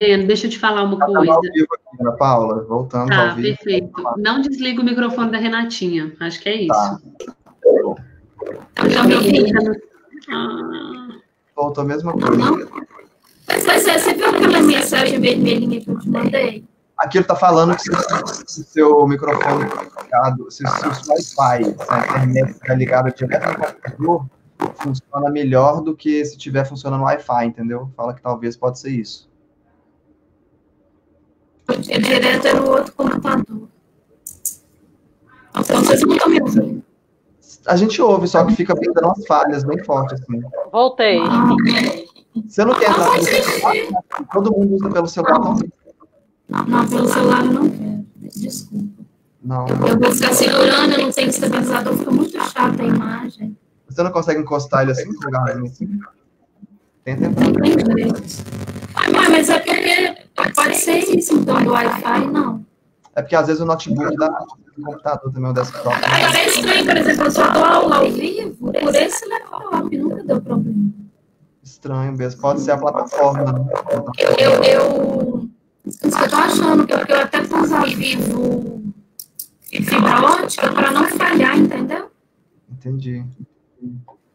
Breno, deixa eu te falar uma Tá coisa. ao vivo aqui, Ana Paula, voltando ao Tá, vivo. perfeito. Não desliga o microfone da Renatinha. Acho que é isso. Tá. Já me ouviu? Voltou a mesma coisa. Pois é, você viu aquela mensagem vermelhinha que eu te mandei? Aquilo tá falando que se o seu microfone tá ligado, se o seu Wi-Fi, se a internet estiver ligada direto no computador, funciona melhor do que se estiver funcionando o Wi-Fi, entendeu? Fala que talvez pode ser isso. É direto no outro computador. Então vocês não estão me ouvindo. A gente ouve, só que fica dando umas falhas bem fortes, assim. Voltei. Você não quer entrar pelo celular? Todo mundo usa pelo celular também. Não, pelo celular eu não quero. Desculpa. Não. Eu vou ficar segurando, eu não tenho estabilizador, fica muito chata a imagem. Você não consegue encostar ele assim, lugarzinho assim? Tenta entrar. Não tem jeito. Mas é porque pode ser isso, então, do Wi-Fi, não. É porque às vezes o notebook dá no computador também, o desktop. Agora é estranho, por exemplo, eu só dou aula ao vivo por esse laptop, nunca deu problema. Estranho mesmo. Pode ser a plataforma, né? Isso que eu tô achando, porque eu até pus ao vivo fibra ótica para não falhar, entendeu? Entendi.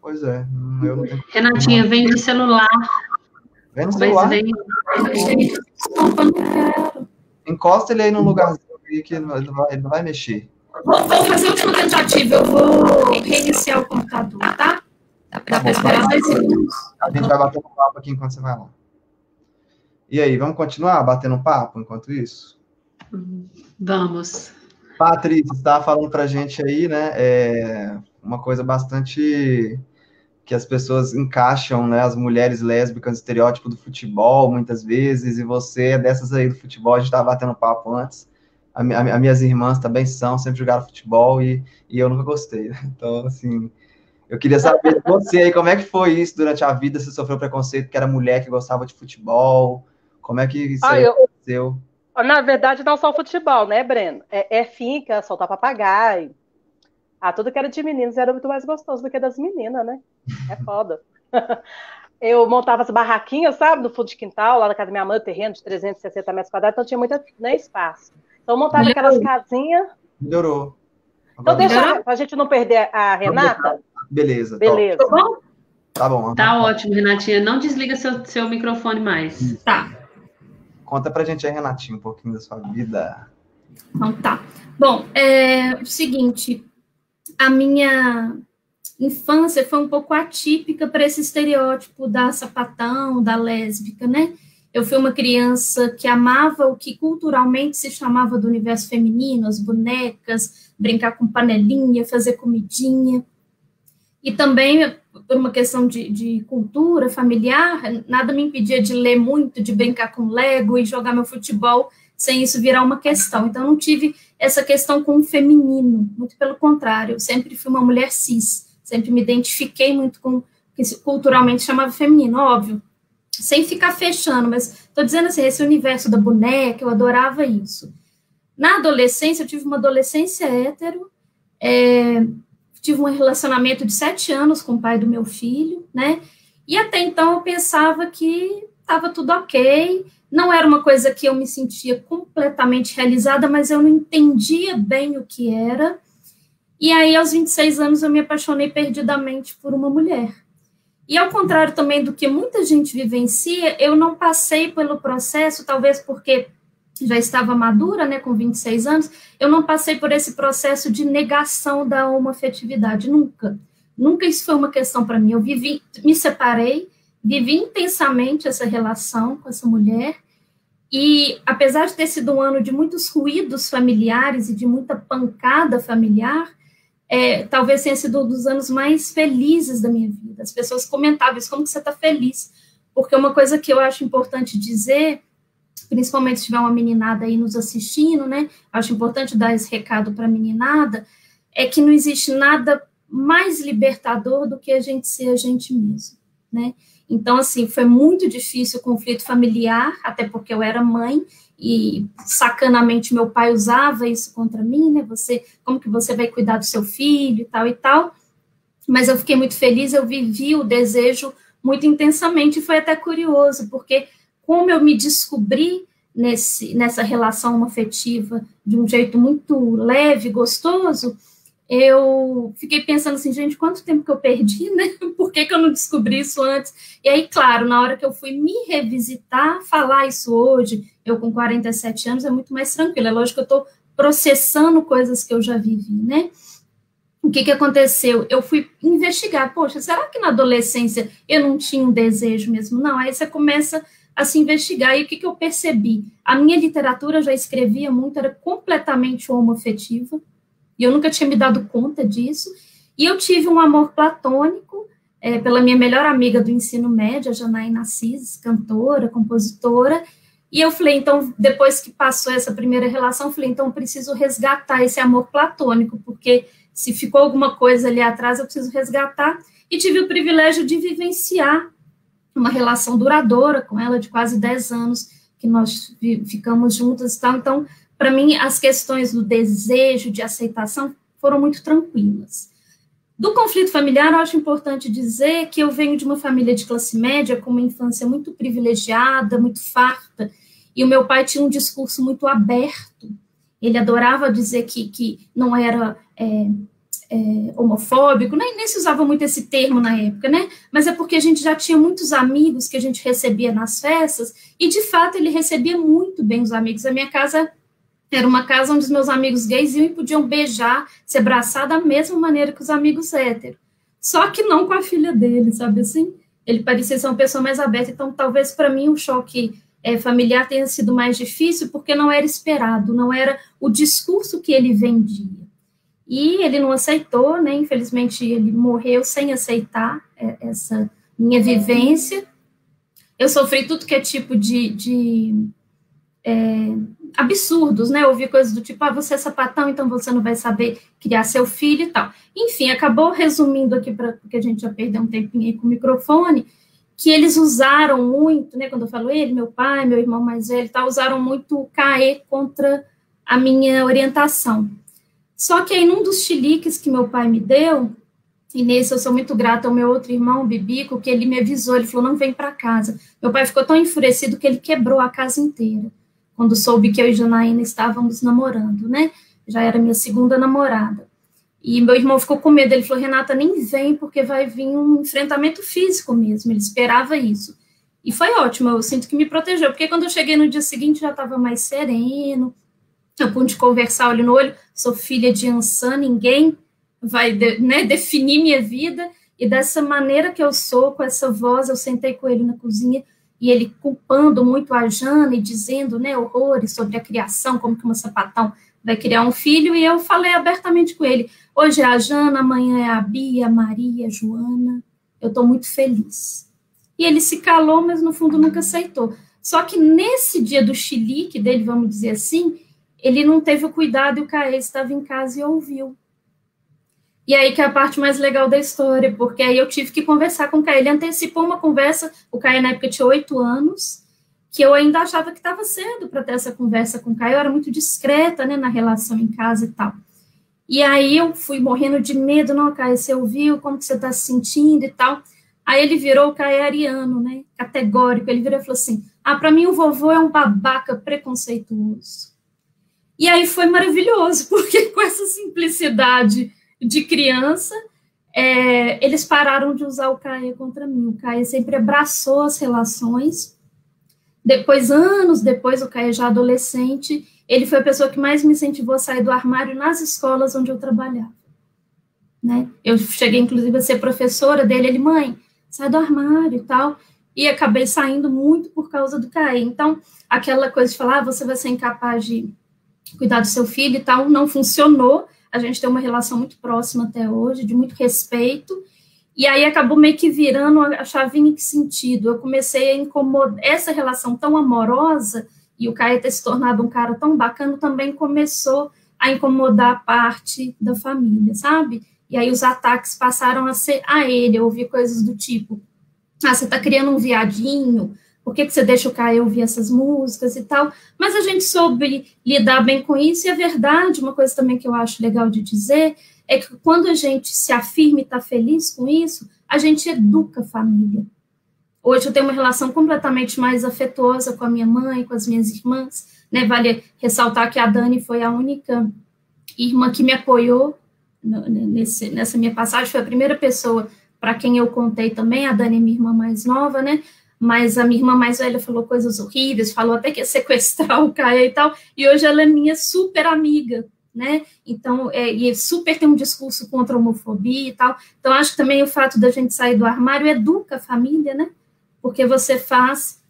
Pois é. Eu não tenho... Renatinha, vem de celular. Vem no celular. Desculpa, não quero. Encosta ele aí num lugarzinho aí que ele não vai mexer. Vou fazer a última tentativa, eu vou reiniciar o computador, tá? Dá para esperar 2 segundos. A gente vai bater um papo aqui enquanto você vai lá. E aí, vamos continuar batendo um papo enquanto isso? Vamos. Patrícia, você estava falando pra gente aí, né? Uma coisa bastante que as pessoas encaixam, né? As mulheres lésbicas no estereótipo do futebol, muitas vezes, e você é dessas aí do futebol, a gente estava batendo papo antes. As minhas irmãs também sempre jogaram futebol e eu nunca gostei. Então, assim, eu queria saber de você aí, como é que foi isso durante a vida? Você sofreu preconceito que era mulher que gostava de futebol? Como é que isso aí aconteceu? Na verdade, não só o futebol, né, Breno? É finca, soltar papagaio. Tudo que era de meninos era muito mais gostoso do que das meninas, né? É foda. Eu montava as barraquinhas, sabe, no fundo de quintal, lá na casa da minha mãe, terreno de 360 metros quadrados, então tinha muito espaço. Então eu montava aquelas casinhas. Melhorou. Então deixa pra gente não perder a Renata. Beleza. Tá bom? Tá bom. Tá ótimo, Renatinha. Não desliga seu microfone mais. Tá. Conta pra gente aí, Renatinha, um pouquinho da sua vida. Então tá. Bom, o seguinte, a minha infância foi um pouco atípica para esse estereótipo da sapatão, da lésbica, né? Eu fui uma criança que amava o que culturalmente se chamava do universo feminino, as bonecas, brincar com panelinha, fazer comidinha. E também, por uma questão de cultura familiar, nada me impedia de ler muito, de brincar com Lego e jogar meu futebol sem isso virar uma questão. Então, eu não tive essa questão com o feminino, muito pelo contrário, eu sempre fui uma mulher cis, sempre me identifiquei muito com o que culturalmente chamava feminino, óbvio, sem ficar fechando, mas estou dizendo assim, esse universo da boneca, eu adorava isso. Na adolescência, eu tive uma adolescência hétero, tive um relacionamento de 7 anos com o pai do meu filho, né, e até então eu pensava que estava tudo ok, não era uma coisa que eu me sentia completamente realizada, mas eu não entendia bem o que era, e aí aos 26 anos eu me apaixonei perdidamente por uma mulher. E ao contrário também do que muita gente vivencia, eu não passei pelo processo, talvez porque já estava madura, né, com 26 anos, eu não passei por esse processo de negação da homoafetividade, nunca. Nunca isso foi uma questão para mim. Eu me separei, vivi intensamente essa relação com essa mulher, e apesar de ter sido um ano de muitos ruídos familiares e de muita pancada familiar, talvez tenha sido um dos anos mais felizes da minha vida. As pessoas comentavam isso, como que você está feliz? Porque uma coisa que eu acho importante dizer, principalmente se tiver uma meninada aí nos assistindo, né, acho importante dar esse recado para a meninada, é que não existe nada mais libertador do que a gente ser a gente mesmo, né? Então, assim, foi muito difícil o conflito familiar, até porque eu era mãe, e sacanamente meu pai usava isso contra mim, né, como que você vai cuidar do seu filho e tal, mas eu fiquei muito feliz, eu vivi o desejo muito intensamente, e foi até curioso, porque como eu me descobri nessa relação homoafetiva de um jeito muito leve, gostoso, eu fiquei pensando assim, gente, quanto tempo que eu perdi, né? Por que eu não descobri isso antes? E aí, claro, na hora que eu fui me revisitar, falar isso hoje, eu com 47 anos, é muito mais tranquilo. É lógico que eu estou processando coisas que eu já vivi, né? O que aconteceu? Eu fui investigar, poxa, será que na adolescência eu não tinha um desejo mesmo? Não, aí você começa a se investigar, e o que eu percebi? A minha literatura, eu já escrevia muito, era completamente homoafetiva, e eu nunca tinha me dado conta disso, e eu tive um amor platônico pela minha melhor amiga do ensino médio, a Janaína Assis, cantora, compositora, e eu falei, então, depois que passou essa primeira relação, eu falei, então, eu preciso resgatar esse amor platônico, porque se ficou alguma coisa ali atrás, eu preciso resgatar, e tive o privilégio de vivenciar uma relação duradoura com ela, de quase 10 anos, que nós ficamos juntas e tal. Então, para mim, as questões do desejo, de aceitação, foram muito tranquilas. Do conflito familiar, eu acho importante dizer que eu venho de uma família de classe média, com uma infância muito privilegiada, muito farta, e o meu pai tinha um discurso muito aberto. Ele adorava dizer que não era homofóbico, nem se usava muito esse termo na época, né? Mas é porque a gente já tinha muitos amigos que a gente recebia nas festas, e de fato ele recebia muito bem os amigos. A minha casa era uma casa onde os meus amigos gays iam e podiam beijar, se abraçar da mesma maneira que os amigos héteros. Só que não com a filha dele, sabe assim? Ele parecia ser uma pessoa mais aberta, então talvez para mim o choque familiar tenha sido mais difícil, porque não era esperado, não era o discurso que ele vendia. E ele não aceitou, né? Infelizmente, ele morreu sem aceitar essa minha vivência. Eu sofri tudo que é tipo de absurdos, né? Ouvi coisas do tipo, você é sapatão, então você não vai saber criar seu filho e tal. Enfim, acabou resumindo aqui, porque a gente já perdeu um tempinho aí com o microfone, que eles usaram muito, né? Quando eu falo ele, meu pai, meu irmão mais velho, tal, usaram muito o CAE contra a minha orientação. Só que aí, num dos chiliques que meu pai me deu, e nesse eu sou muito grata ao meu outro irmão, o Bibico, que ele me avisou, ele falou, não vem para casa. Meu pai ficou tão enfurecido que ele quebrou a casa inteira, quando soube que eu e Janaína estávamos namorando, né? Já era minha segunda namorada. E meu irmão ficou com medo, ele falou, Renata, nem vem, porque vai vir um enfrentamento físico mesmo, ele esperava isso. E foi ótimo, eu sinto que me protegeu, porque quando eu cheguei no dia seguinte já estava mais sereno, eu pude conversar olho no olho, sou filha de Ansan, ninguém vai definir minha vida, e dessa maneira que eu sou, com essa voz, eu sentei com ele na cozinha, e ele culpando muito a Jana, e dizendo, né, horrores sobre a criação, como que uma sapatão vai criar um filho, e eu falei abertamente com ele, hoje é a Jana, amanhã é a Bia, a Maria, a Joana, eu estou muito feliz. E ele se calou, mas no fundo nunca aceitou. Só que nesse dia do chilique dele, vamos dizer assim, ele não teve o cuidado, e o Caê estava em casa e ouviu. E aí que é a parte mais legal da história, porque aí eu tive que conversar com o Caê. Ele antecipou uma conversa, o Caê na época tinha 8 anos, que eu ainda achava que estava cedo para ter essa conversa com o Caê, eu era muito discreta, né, na relação em casa e tal. E aí eu fui morrendo de medo, não, Caê, você ouviu, como que você está se sentindo e tal. Aí ele virou o Caê ariano, né, categórico, ele virou e falou assim, para mim o vovô é um babaca preconceituoso. E aí foi maravilhoso, porque com essa simplicidade de criança, eles pararam de usar o Caê contra mim. O Caê sempre abraçou as relações. Depois, anos depois, o Caê já adolescente, ele foi a pessoa que mais me incentivou a sair do armário nas escolas onde eu trabalhava. Né? Eu cheguei, inclusive, a ser professora dele. Ele, mãe, sai do armário e tal. E acabei saindo muito por causa do Caê. Então, aquela coisa de falar, você vai ser incapaz de cuidar do seu filho e tal, não funcionou. A gente tem uma relação muito próxima até hoje, de muito respeito, e aí acabou meio que virando a chavinha. Em que sentido? Eu comecei a incomodar, essa relação tão amorosa, e o Caê ter se tornado um cara tão bacana, também começou a incomodar a parte da família, sabe? E aí os ataques passaram a ser a ele. Eu ouvi coisas do tipo, você tá criando um viadinho, por que você deixa o Caê ouvir essas músicas e tal? Mas a gente soube lidar bem com isso, e a verdade, uma coisa também que eu acho legal de dizer, é que quando a gente se afirma e está feliz com isso, a gente educa a família. Hoje eu tenho uma relação completamente mais afetuosa com a minha mãe, com as minhas irmãs, né? Vale ressaltar que a Dani foi a única irmã que me apoiou nessa minha passagem, foi a primeira pessoa para quem eu contei também. A Dani é minha irmã mais nova, né? Mas a minha irmã mais velha falou coisas horríveis, falou até que ia sequestrar o Caio e tal, e hoje ela é minha super amiga, né? Então, e super tem um discurso contra a homofobia e tal. Então, acho que também o fato da gente sair do armário educa a família, né? Porque você faz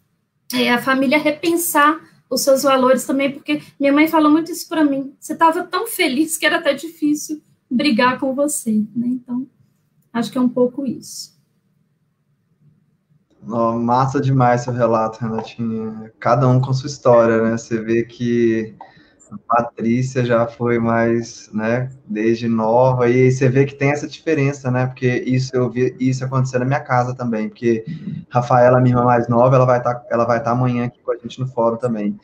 a família repensar os seus valores também, porque minha mãe fala muito isso para mim. Você estava tão feliz que era até difícil brigar com você, né? Então, acho que é um pouco isso. Oh, massa demais seu relato, Renatinha. Cada um com sua história, né? Você vê que a Patrícia já foi mais, né, desde nova, e aí você vê que tem essa diferença, né? Porque isso eu vi isso acontecer na minha casa também, porque Rafaela, minha irmã mais nova, ela vai estar amanhã aqui com a gente no fórum também.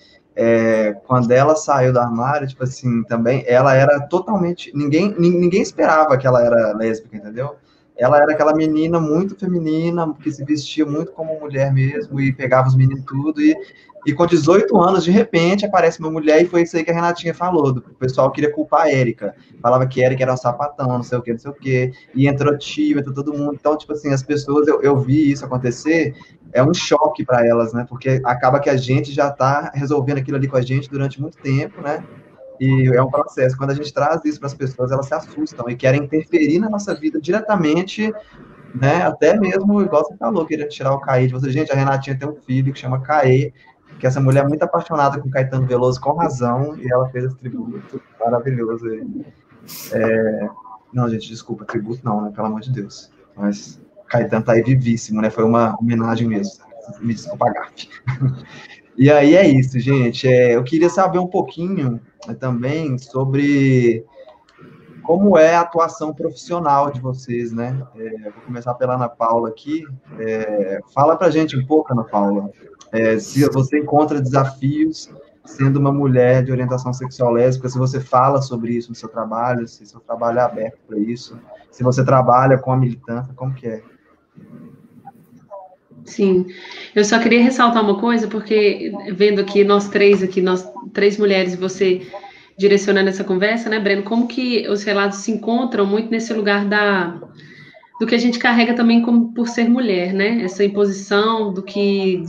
Quando ela saiu do armário, tipo assim, também, ela era totalmente, ninguém esperava que ela era lésbica, entendeu? Ela era aquela menina muito feminina, que se vestia muito como mulher mesmo, e pegava os meninos tudo, e com 18 anos, de repente, aparece uma mulher, e foi isso aí que a Renatinha falou, o pessoal queria culpar a Érica, falava que a Érica era um sapatão, não sei o que, e entrou tio, entrou todo mundo, então, tipo assim, as pessoas, eu vi isso acontecer, é um choque para elas, né, porque acaba que a gente já está resolvendo aquilo ali com a gente durante muito tempo, né, e é um processo. Quando a gente traz isso para as pessoas, elas se assustam e querem interferir na nossa vida diretamente, né? Até mesmo, igual você falou, querendo tirar o Caê de você. Gente, a Renatinha tem um filho que chama Caê, que essa mulher é muito apaixonada com Caetano Veloso, com razão, e ela fez esse tributo maravilhoso. Não, gente, desculpa, tributo não, né? Pelo amor de Deus. Mas Caetano tá aí vivíssimo, né? Foi uma homenagem mesmo. Me desculpa, gafe. E aí é isso, gente. Eu queria saber um pouquinho também sobre como é a atuação profissional de vocês, né? Vou começar pela Ana Paula aqui. Fala pra gente um pouco, Ana Paula, se você encontra desafios sendo uma mulher de orientação sexual lésbica, se você fala sobre isso no seu trabalho, se seu trabalho é aberto para isso, se você trabalha com a militância, como que é? Sim, eu só queria ressaltar uma coisa, porque vendo aqui, nós três mulheres, você direcionando essa conversa, né, Breno, como que os relatos se encontram muito nesse lugar do que a gente carrega também como por ser mulher, né, essa imposição de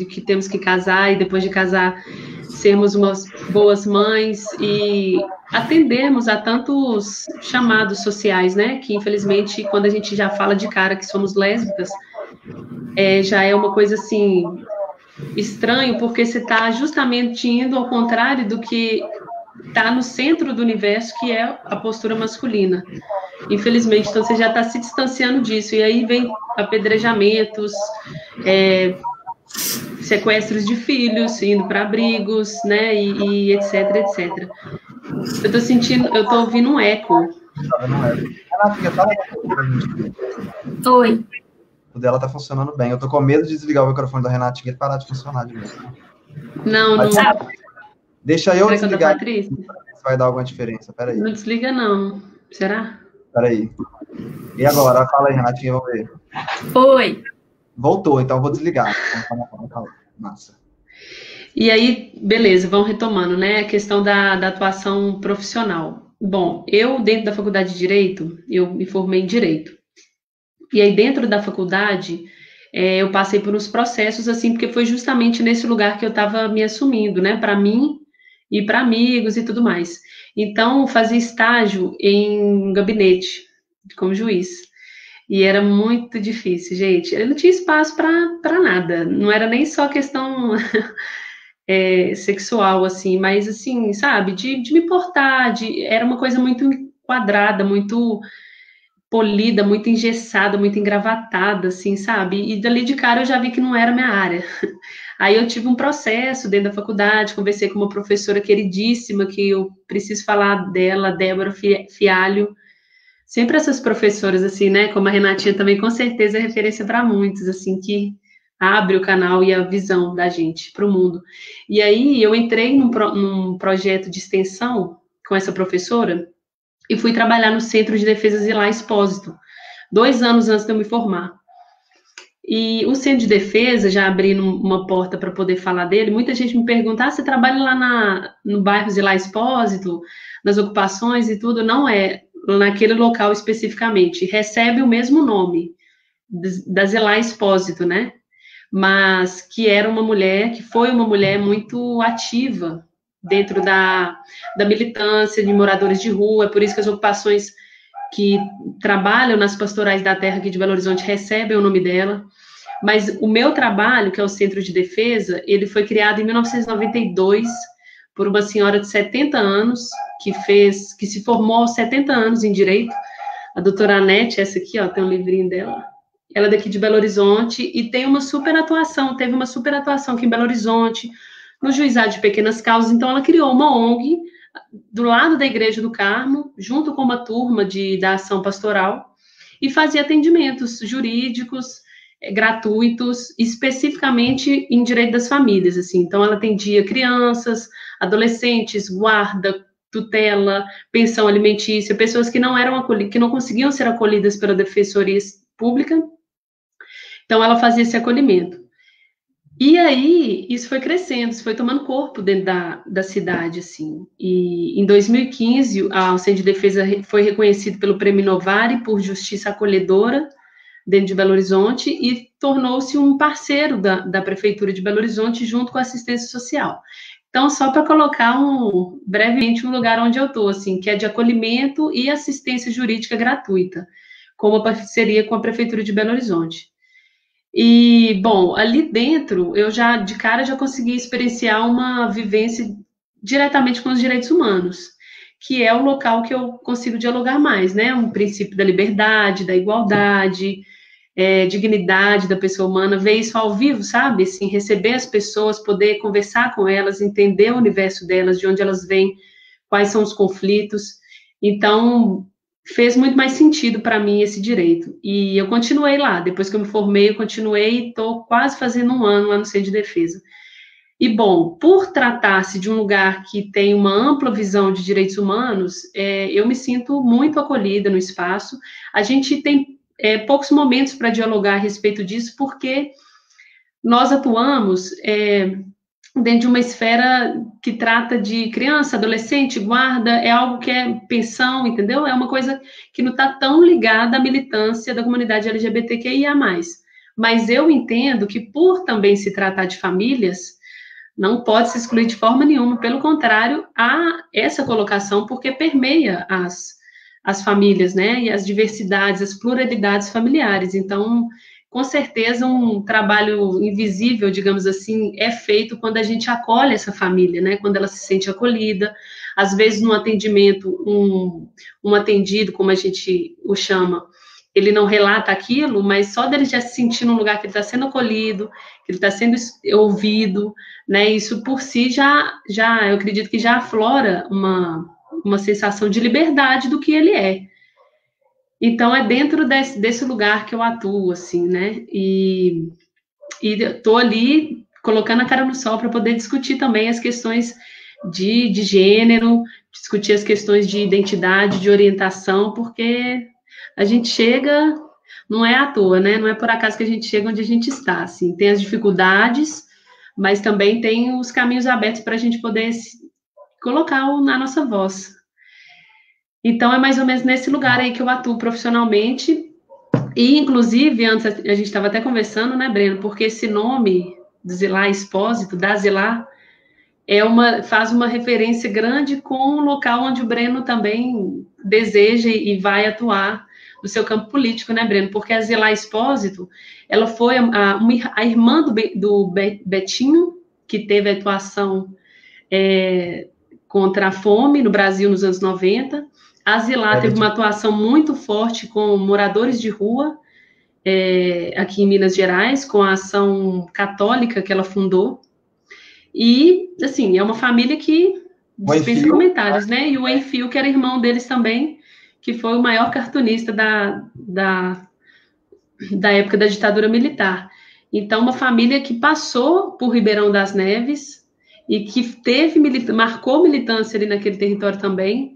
que temos que casar e depois de casar sermos umas boas mães e atendermos a tantos chamados sociais, né, que infelizmente quando a gente já fala de cara que somos lésbicas, já é uma coisa assim estranho, porque você está justamente indo ao contrário do que está no centro do universo, que é a postura masculina. Infelizmente, então você já está se distanciando disso, e aí vem apedrejamentos, sequestros de filhos, indo para abrigos, né, e etc, etc. Eu tô ouvindo um eco. Oi. O dela tá funcionando bem. Eu tô com medo de desligar o microfone da Renatinha e parar de funcionar de novo. Não. Deixa eu desligar. Patrícia? Se vai dar alguma diferença. Peraí. Não desliga, não. Será? Peraí. E agora? Fala aí, Renatinha, vamos ver. Oi. Voltou, então eu vou desligar. Massa. E aí, beleza, vamos retomando, né? A questão da atuação profissional. Bom, eu, dentro da faculdade de Direito, eu me formei em Direito. E aí, dentro da faculdade, eu passei por uns processos, assim, porque foi justamente nesse lugar que eu estava me assumindo, né? Para mim e para amigos e tudo mais. Então, eu fazia estágio em gabinete, como juiz. E era muito difícil, gente. Eu não tinha espaço para nada. Não era nem só questão sexual, assim, mas, assim, sabe? De me portar. Era uma coisa muito enquadrada, muito polida, muito engessada, muito engravatada, assim, sabe? E dali de cara eu já vi que não era minha área. Aí eu tive um processo dentro da faculdade, conversei com uma professora queridíssima, que eu preciso falar dela, Débora Fialho. Sempre essas professoras, assim, né, como a Renatinha também, com certeza é referência para muitos, assim, que abre o canal e a visão da gente para o mundo. E aí eu entrei num projeto de extensão com essa professora, e fui trabalhar no Centro de Defesa Zilá Expósito, 2 anos antes de eu me formar. E o Centro de Defesa, já abrindo uma porta para poder falar dele, muita gente me pergunta, você trabalha lá no bairro Zilá Expósito, nas ocupações e tudo? Não é naquele local especificamente, recebe o mesmo nome, da Zilá Expósito, né? Mas que era uma mulher, que foi uma mulher muito ativa dentro da militância de moradores de rua, é por isso que as ocupações que trabalham nas pastorais da terra aqui de Belo Horizonte recebem o nome dela. Mas o meu trabalho, que é o Centro de Defesa, ele foi criado em 1992 por uma senhora de 70 anos, que se formou aos 70 anos em Direito, a doutora Anete, essa aqui, ó, tem um livrinho dela, ela é daqui de Belo Horizonte, e teve uma super atuação aqui em Belo Horizonte, no Juizado de Pequenas Causas, então ela criou uma ONG do lado da Igreja do Carmo, junto com uma turma da ação pastoral, e fazia atendimentos jurídicos, gratuitos, especificamente em direito das famílias, assim. Então, ela atendia crianças, adolescentes, guarda, tutela, pensão alimentícia, pessoas que que não conseguiam ser acolhidas pela Defensoria Pública. Então, ela fazia esse acolhimento. E aí, isso foi crescendo, isso foi tomando corpo dentro da cidade, assim. E em 2015, o Centro de Defesa foi reconhecido pelo Prêmio Novare por Justiça Acolhedora, dentro de Belo Horizonte, e tornou-se um parceiro da Prefeitura de Belo Horizonte, junto com a assistência social. Então, só para colocar brevemente um lugar onde eu estou, assim, que é de acolhimento e assistência jurídica gratuita, com uma parceria com a Prefeitura de Belo Horizonte. E, bom, ali dentro, eu de cara já consegui experienciar uma vivência diretamente com os direitos humanos, que é o local que eu consigo dialogar mais, né? Um princípio da liberdade, da igualdade, dignidade da pessoa humana, ver isso ao vivo, sabe? Assim, receber as pessoas, poder conversar com elas, entender o universo delas, de onde elas vêm, quais são os conflitos. Então, fez muito mais sentido para mim esse direito. E eu continuei lá, depois que eu me formei, eu continuei e estou quase fazendo 1 ano lá no Centro de Defesa. E, bom, por tratar-se de um lugar que tem uma ampla visão de direitos humanos, eu me sinto muito acolhida no espaço. A gente tem poucos momentos para dialogar a respeito disso, porque nós atuamos dentro de uma esfera que trata de criança, adolescente, guarda, é algo que é pensão, entendeu? É uma coisa que não está tão ligada à militância da comunidade LGBTQIA+. Mas eu entendo que, por também se tratar de famílias, não pode se excluir de forma nenhuma, pelo contrário, há essa colocação porque permeia as famílias, né, e as diversidades, as pluralidades familiares. Então, com certeza, um trabalho invisível, digamos assim, é feito quando a gente acolhe essa família, né, quando ela se sente acolhida, às vezes no atendimento, um atendido, como a gente o chama, ele não relata aquilo, mas só dele já se sentir num lugar que ele está sendo acolhido, que ele está sendo ouvido, né, isso por si eu acredito que já aflora uma sensação de liberdade do que ele é. Então, é dentro desse lugar que eu atuo, assim, né, e estou ali colocando a cara no sol para poder discutir também as questões de gênero, discutir as questões de identidade, de orientação, porque a gente chega, não é à toa, né? Não é por acaso que a gente chega onde a gente está, assim. Tem as dificuldades, mas também tem os caminhos abertos para a gente poder colocar na nossa voz. Então, é mais ou menos nesse lugar aí que eu atuo profissionalmente. E, inclusive, antes a gente estava até conversando, né, Breno? Porque esse nome, Zilá Expósito, da Zilá, faz uma referência grande com o local onde o Breno também deseja e vai atuar no seu campo político, né, Breno? Porque a Zilá Expósito, ela foi a irmã do Betinho, que teve atuação contra a fome no Brasil nos anos 90. A Zilá teve uma atuação muito forte com moradores de rua, aqui em Minas Gerais, com a ação católica que ela fundou. E, assim, é uma família que dispensa comentários, né? E o Enfio, que era irmão deles também, que foi o maior cartunista da época da ditadura militar. Então, uma família que passou por Ribeirão das Neves e que marcou militância ali naquele território também.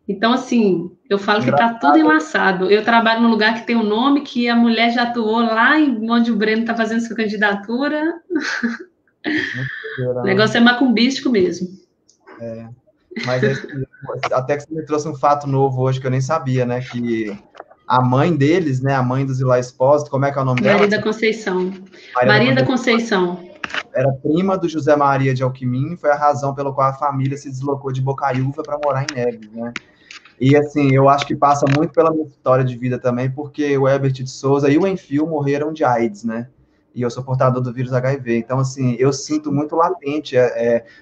Então, assim, eu falo que está tudo Engraçado. enlaçado. Eu trabalho num lugar que tem um nome, que a mulher já atuou lá em onde o Breno está fazendo sua candidatura. Muito O doideira, né? negócio é macumbístico mesmo. Mas é isso mesmo. Até que você me trouxe um fato novo hoje que eu nem sabia, né? Que a mãe deles, né? A mãe do Zilá Expósito, como é que é o nome dela? Maria da Conceição. Maria da Maria da Conceição, Conceição. era prima do José Maria de Alquimim, foi a razão pela qual a família se deslocou de Bocaiúva para morar em Neves, né? E assim, eu acho que passa muito pela minha história de vida também, porque o Herbert de Souza e o Enfio morreram de AIDS, né? E eu sou portador do vírus HIV. Então, assim, eu sinto muito latente.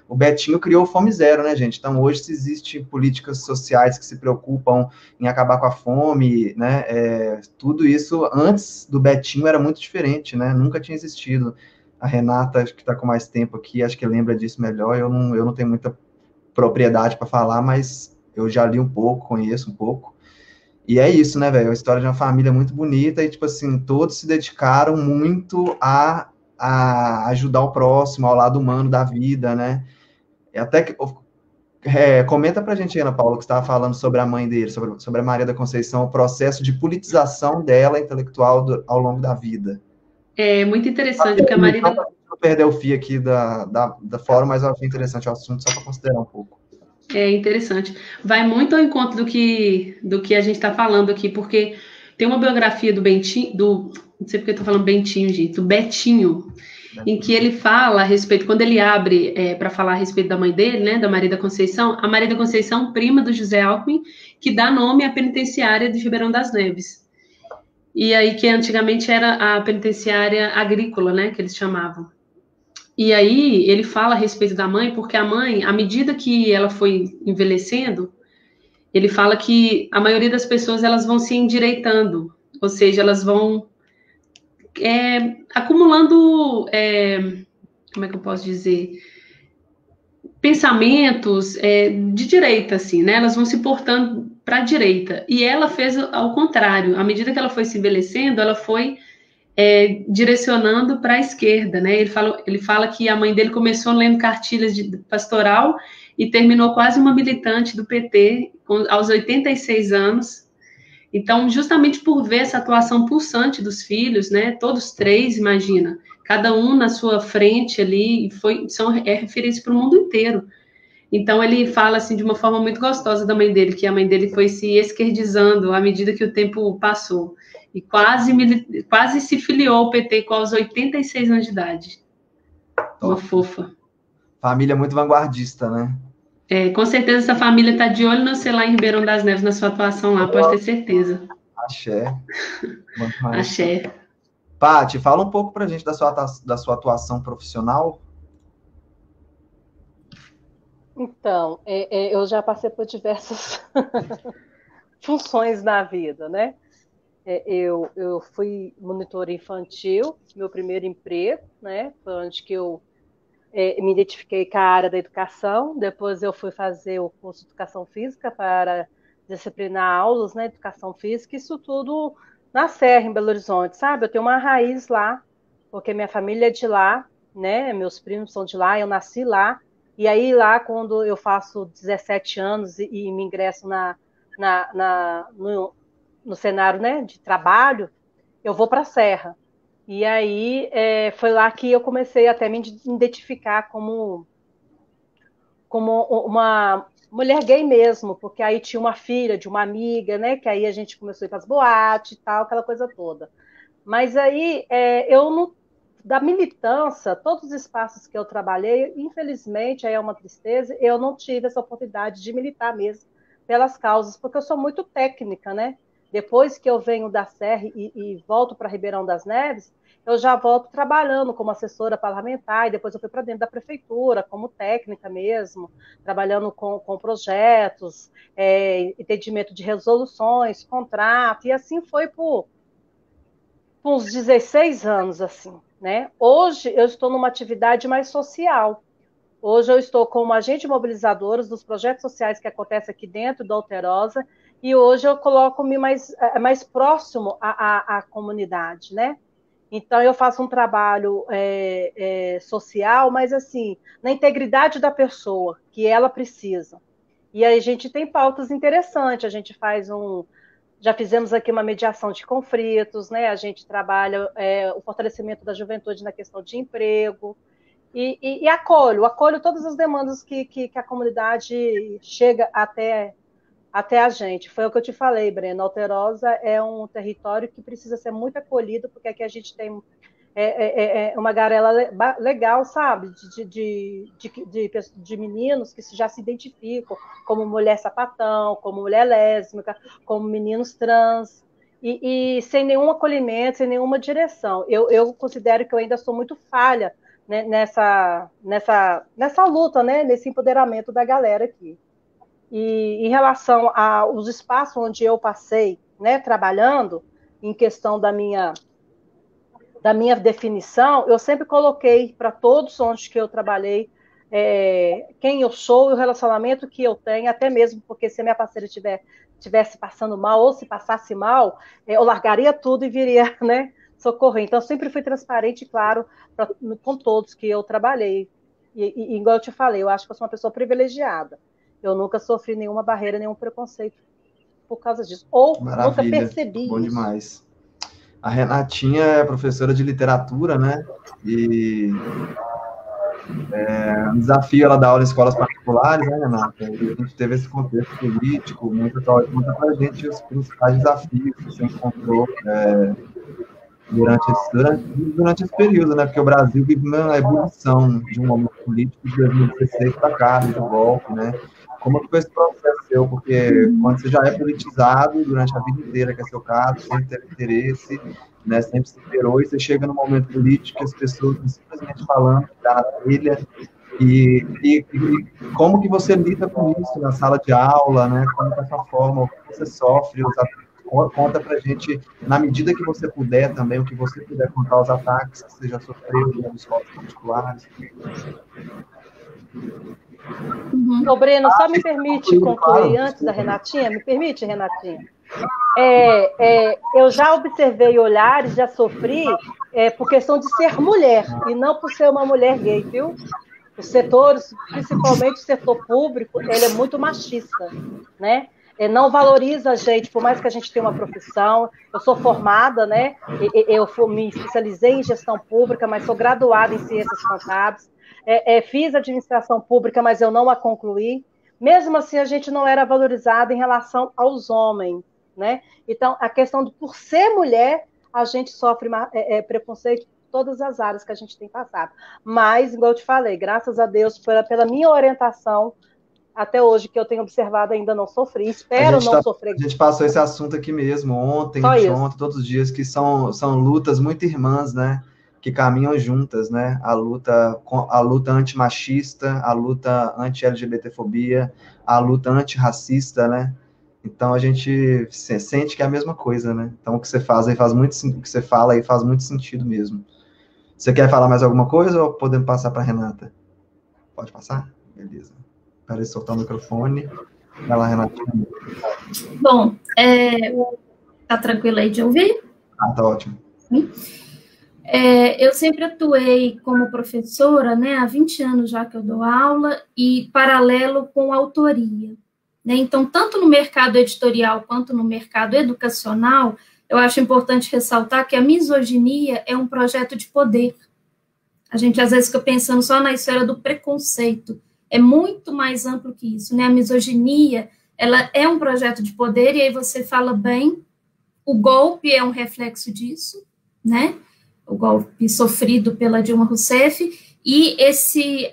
O Betinho criou o Fome Zero, né, gente? Então, hoje, se existem políticas sociais que se preocupam em acabar com a fome, né? Tudo isso, antes do Betinho, era muito diferente, né? Nunca tinha existido. A Renata, acho que está com mais tempo aqui, acho que lembra disso melhor. Eu não tenho muita propriedade para falar, mas eu já li um pouco, conheço um pouco. E é isso, né, velho? É a história de uma família muito bonita e, tipo assim, todos se dedicaram muito a ajudar o próximo, ao lado humano da vida, né? E até que. Comenta pra gente, Ana Paula, que estava falando sobre a mãe dele, sobre a Maria da Conceição, o processo de politização dela intelectual ao longo da vida. É muito interessante, porque a Maria da... Não perder o fio aqui da fórum, mas eu achei interessante o assunto, só para considerar um pouco. É interessante. Vai muito ao encontro do que a gente está falando aqui, porque tem uma biografia do Bentinho, não sei porque eu estou falando Bentinho, gente, do Betinho, em que ele fala a respeito, quando ele abre para falar a respeito da mãe dele, né, da Maria da Conceição, a Maria da Conceição, prima do José Alckmin, que dá nome à penitenciária de Ribeirão das Neves. E aí que antigamente era a penitenciária agrícola, né, que eles chamavam. E aí ele fala a respeito da mãe, porque a mãe, à medida que ela foi envelhecendo, ele fala que a maioria das pessoas elas vão se endireitando, ou seja, elas vão acumulando, como é que eu posso dizer, pensamentos de direita, assim, né? Elas vão se portando para a direita. E ela fez ao contrário. À medida que ela foi se envelhecendo, ela foi direcionando para a esquerda, né? Ele fala que a mãe dele começou lendo cartilhas de pastoral e terminou quase uma militante do PT aos 86 anos. Então, justamente por ver essa atuação pulsante dos filhos, né? Todos três, imagina, cada um na sua frente ali, é referência para o mundo inteiro. Então, ele fala assim de uma forma muito gostosa da mãe dele, que a mãe dele foi se esquerdizando à medida que o tempo passou. E quase se filiou ao PT com aos 86 anos de idade. Uma fofa. Família muito vanguardista, né? Com certeza essa família está de olho no você lá em Ribeirão das Neves, na sua atuação lá, pode ter certeza. Axé. Axé. Paty, fala um pouco pra gente da sua atuação profissional. Então, eu já passei por diversas funções na vida, né? Eu fui monitora infantil, meu primeiro emprego, né? Foi onde que eu me identifiquei com a área da educação. Depois eu fui fazer o curso de educação física para disciplinar aulas, né? Educação física, isso tudo na Serra, em Belo Horizonte, sabe? Eu tenho uma raiz lá, porque minha família é de lá, né? Meus primos são de lá, eu nasci lá. E aí lá, quando eu faço 17 anos e me ingresso no cenário, né, de trabalho, eu vou para a Serra. E aí foi lá que eu comecei até a me identificar como uma mulher gay mesmo, porque aí tinha uma filha de uma amiga, né, que aí a gente começou a ir para as boates e tal, aquela coisa toda. Mas aí eu não... Da militância, todos os espaços que eu trabalhei, infelizmente, aí é uma tristeza, eu não tive essa oportunidade de militar mesmo pelas causas, porque eu sou muito técnica, né? Depois que eu venho da Serra e volto para Ribeirão das Neves, eu já volto trabalhando como assessora parlamentar, e depois eu fui para dentro da prefeitura, como técnica mesmo, trabalhando com projetos, entendimento de resoluções, contrato, e assim foi por uns 16 anos, assim, né? Hoje eu estou numa atividade mais social. Hoje eu estou como agente mobilizadora dos projetos sociais que acontecem aqui dentro da Alterosa, e hoje eu coloco-me mais próximo à comunidade, né? Então eu faço um trabalho social, mas assim, na integridade da pessoa, que ela precisa. E aí a gente tem pautas interessantes, a gente já fizemos aqui uma mediação de conflitos, né? A gente trabalha o fortalecimento da juventude na questão de emprego, e acolho todas as demandas que a comunidade chega até a gente. Foi o que eu te falei, Breno. Alterosa é um território que precisa ser muito acolhido, porque aqui a gente tem uma garela legal, sabe? De meninos que já se identificam como mulher sapatão, como mulher lésbica, como meninos trans, e sem nenhum acolhimento, sem nenhuma direção. Eu considero que eu ainda sou muito falha, né, nessa luta, né, nesse empoderamento da galera aqui. E em relação aos espaços onde eu passei, né, trabalhando, em questão da minha definição, eu sempre coloquei para todos onde que eu trabalhei quem eu sou e o relacionamento que eu tenho, até mesmo porque se a minha parceira estivesse passando mal ou se passasse mal, eu largaria tudo e viria, né, socorrer. Então, eu sempre fui transparente e claro com todos que eu trabalhei. E igual eu te falei, eu acho que eu sou uma pessoa privilegiada. Eu nunca sofri nenhuma barreira, nenhum preconceito por causa disso. Ou nunca percebi bom isso. Demais. A Renatinha é professora de literatura, né? E um desafio ela dar aula em escolas particulares, né, Renata? E a gente teve esse contexto político, conta pra gente os principais desafios que você encontrou durante esse período, né? Porque o Brasil vive uma evolução de um momento político de 2016 para cá, do golpe, né? Como que foi esse processo seu? Porque quando você já é politizado durante a vida inteira, que é seu caso, sempre teve interesse, né, sempre se esperou, e você chega no momento político que as pessoas estão simplesmente falando que dá na trilha, e como que você lida com isso na sala de aula, né? Como que é essa forma, o que você sofre, conta pra gente, na medida que você puder também, o que você puder contar, os ataques que você já sofreu em escolas particulares. Ô, Breno, só me permite concluir antes da Renatinha? Me permite, Renatinha? Eu já observei olhares, já sofri por questão de ser mulher, e não por ser uma mulher gay, viu? Os setores, principalmente o setor público, ele é muito machista, né? Não valoriza a gente, por mais que a gente tenha uma profissão. Eu sou formada, né? Eu me especializei em gestão pública, mas sou graduada em ciências contábeis. Fiz administração pública, mas eu não a concluí. Mesmo assim, a gente não era valorizada em relação aos homens, né? Então, a questão de, por ser mulher, a gente sofre preconceito em todas as áreas que a gente tem passado. Mas, igual eu te falei, graças a Deus, pela minha orientação, até hoje, que eu tenho observado, ainda não sofri. Espero não sofrer. A gente passou esse assunto aqui mesmo, ontem, todos os dias, que são lutas muito irmãs, né? Que caminham juntas, né? A luta antimachista, a luta anti-LGBTfobia, a luta antirracista, né? Então a gente sente que é a mesma coisa, né? Então o que você faz aí o que você fala aí faz muito sentido mesmo. Você quer falar mais alguma coisa ou podemos passar para Renata? Pode passar? Beleza. Para soltar o microfone. Vai lá, Renatinha. Bom, tá tranquila aí de ouvir? Tá ótimo. Eu sempre atuei como professora, né, há 20 anos já que eu dou aula, e paralelo com autoria, né? Então, tanto no mercado editorial quanto no mercado educacional, eu acho importante ressaltar que a misoginia é um projeto de poder. A gente, às vezes, fica pensando só na esfera do preconceito. É muito mais amplo que isso, né? A misoginia, ela é um projeto de poder, e aí você fala bem, o golpe é um reflexo disso, né? O golpe sofrido pela Dilma Rousseff, e esse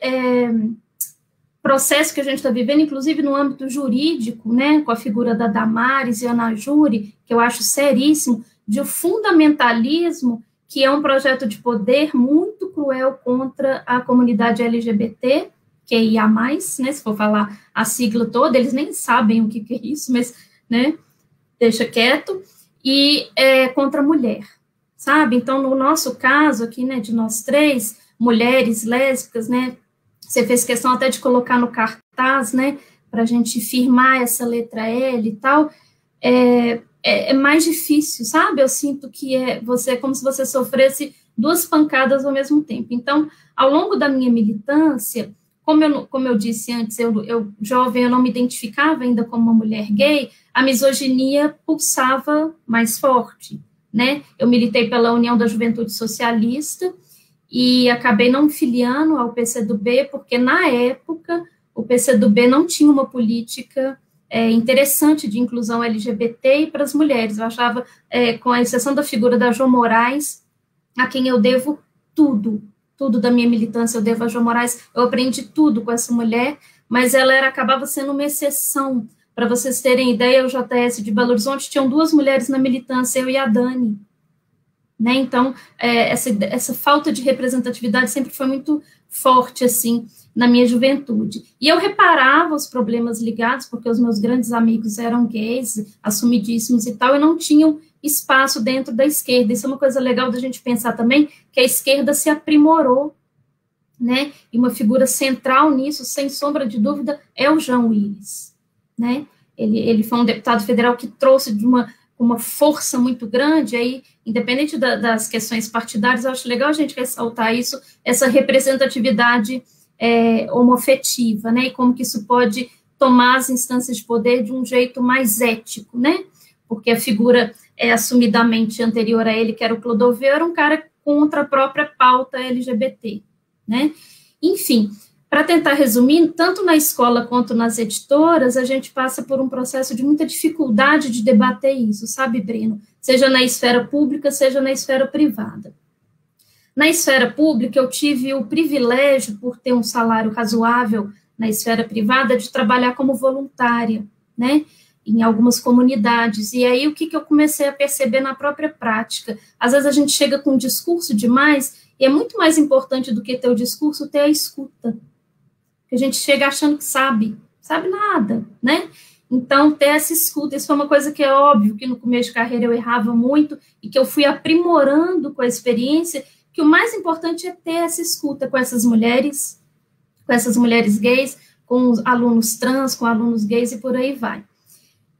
processo que a gente está vivendo, inclusive no âmbito jurídico, né, com a figura da Damares e Ana Júri, que eu acho seríssimo, de um fundamentalismo, que é um projeto de poder muito cruel contra a comunidade LGBT, que é IA+, né, se for falar a sigla toda, eles nem sabem o que é isso, mas, né, deixa quieto, e contra a mulher, sabe? Então, no nosso caso aqui, né, de nós três, mulheres lésbicas, né, você fez questão até de colocar no cartaz, né, para a gente firmar essa letra L e tal, é mais difícil, sabe? Eu sinto que é como se você sofresse duas pancadas ao mesmo tempo. Então, ao longo da minha militância, como eu disse antes, eu jovem, eu não me identificava ainda como uma mulher gay, a misoginia pulsava mais forte, né? Eu militei pela União da Juventude Socialista e acabei não me filiando ao PCdoB, porque na época o PCdoB não tinha uma política interessante de inclusão LGBT para as mulheres. Eu achava, com a exceção da figura da Jo Moraes, a quem eu devo tudo da minha militância eu devo a Jo Moraes, eu aprendi tudo com essa mulher, mas ela acabava sendo uma exceção. Para vocês terem ideia, o JS de Belo Horizonte tinham 2 mulheres na militância, eu e a Dani. Né? Então, essa falta de representatividade sempre foi muito forte, assim, na minha juventude. E eu reparava os problemas ligados, porque os meus grandes amigos eram gays, assumidíssimos e tal, e não tinham espaço dentro da esquerda. Isso é uma coisa legal da gente pensar também, que a esquerda se aprimorou, né? E uma figura central nisso, sem sombra de dúvida, é o João Willis, né? Ele foi um deputado federal que trouxe de uma força muito grande, aí, independente das questões partidárias, eu acho legal a gente ressaltar isso, essa representatividade homoafetiva, né? E como que isso pode tomar as instâncias de poder de um jeito mais ético, né? Porque a figura assumidamente anterior a ele, que era o Clodoveu, era um cara contra a própria pauta LGBT, né? Enfim, para tentar resumir, tanto na escola quanto nas editoras, a gente passa por um processo de muita dificuldade de debater isso, sabe, Breno? Seja na esfera pública, seja na esfera privada. Na esfera pública, eu tive o privilégio, por ter um salário razoável na esfera privada, de trabalhar como voluntária, né? Em algumas comunidades, e aí o que eu comecei a perceber na própria prática? Às vezes a gente chega com um discurso demais, e é muito mais importante do que ter o discurso, ter a escuta, porque a gente chega achando que sabe nada, né? Então, ter essa escuta, isso foi uma coisa que é óbvio, que no começo de carreira eu errava muito, e que eu fui aprimorando com a experiência, que o mais importante é ter essa escuta com essas mulheres gays, com os alunos trans, com alunos gays, e por aí vai.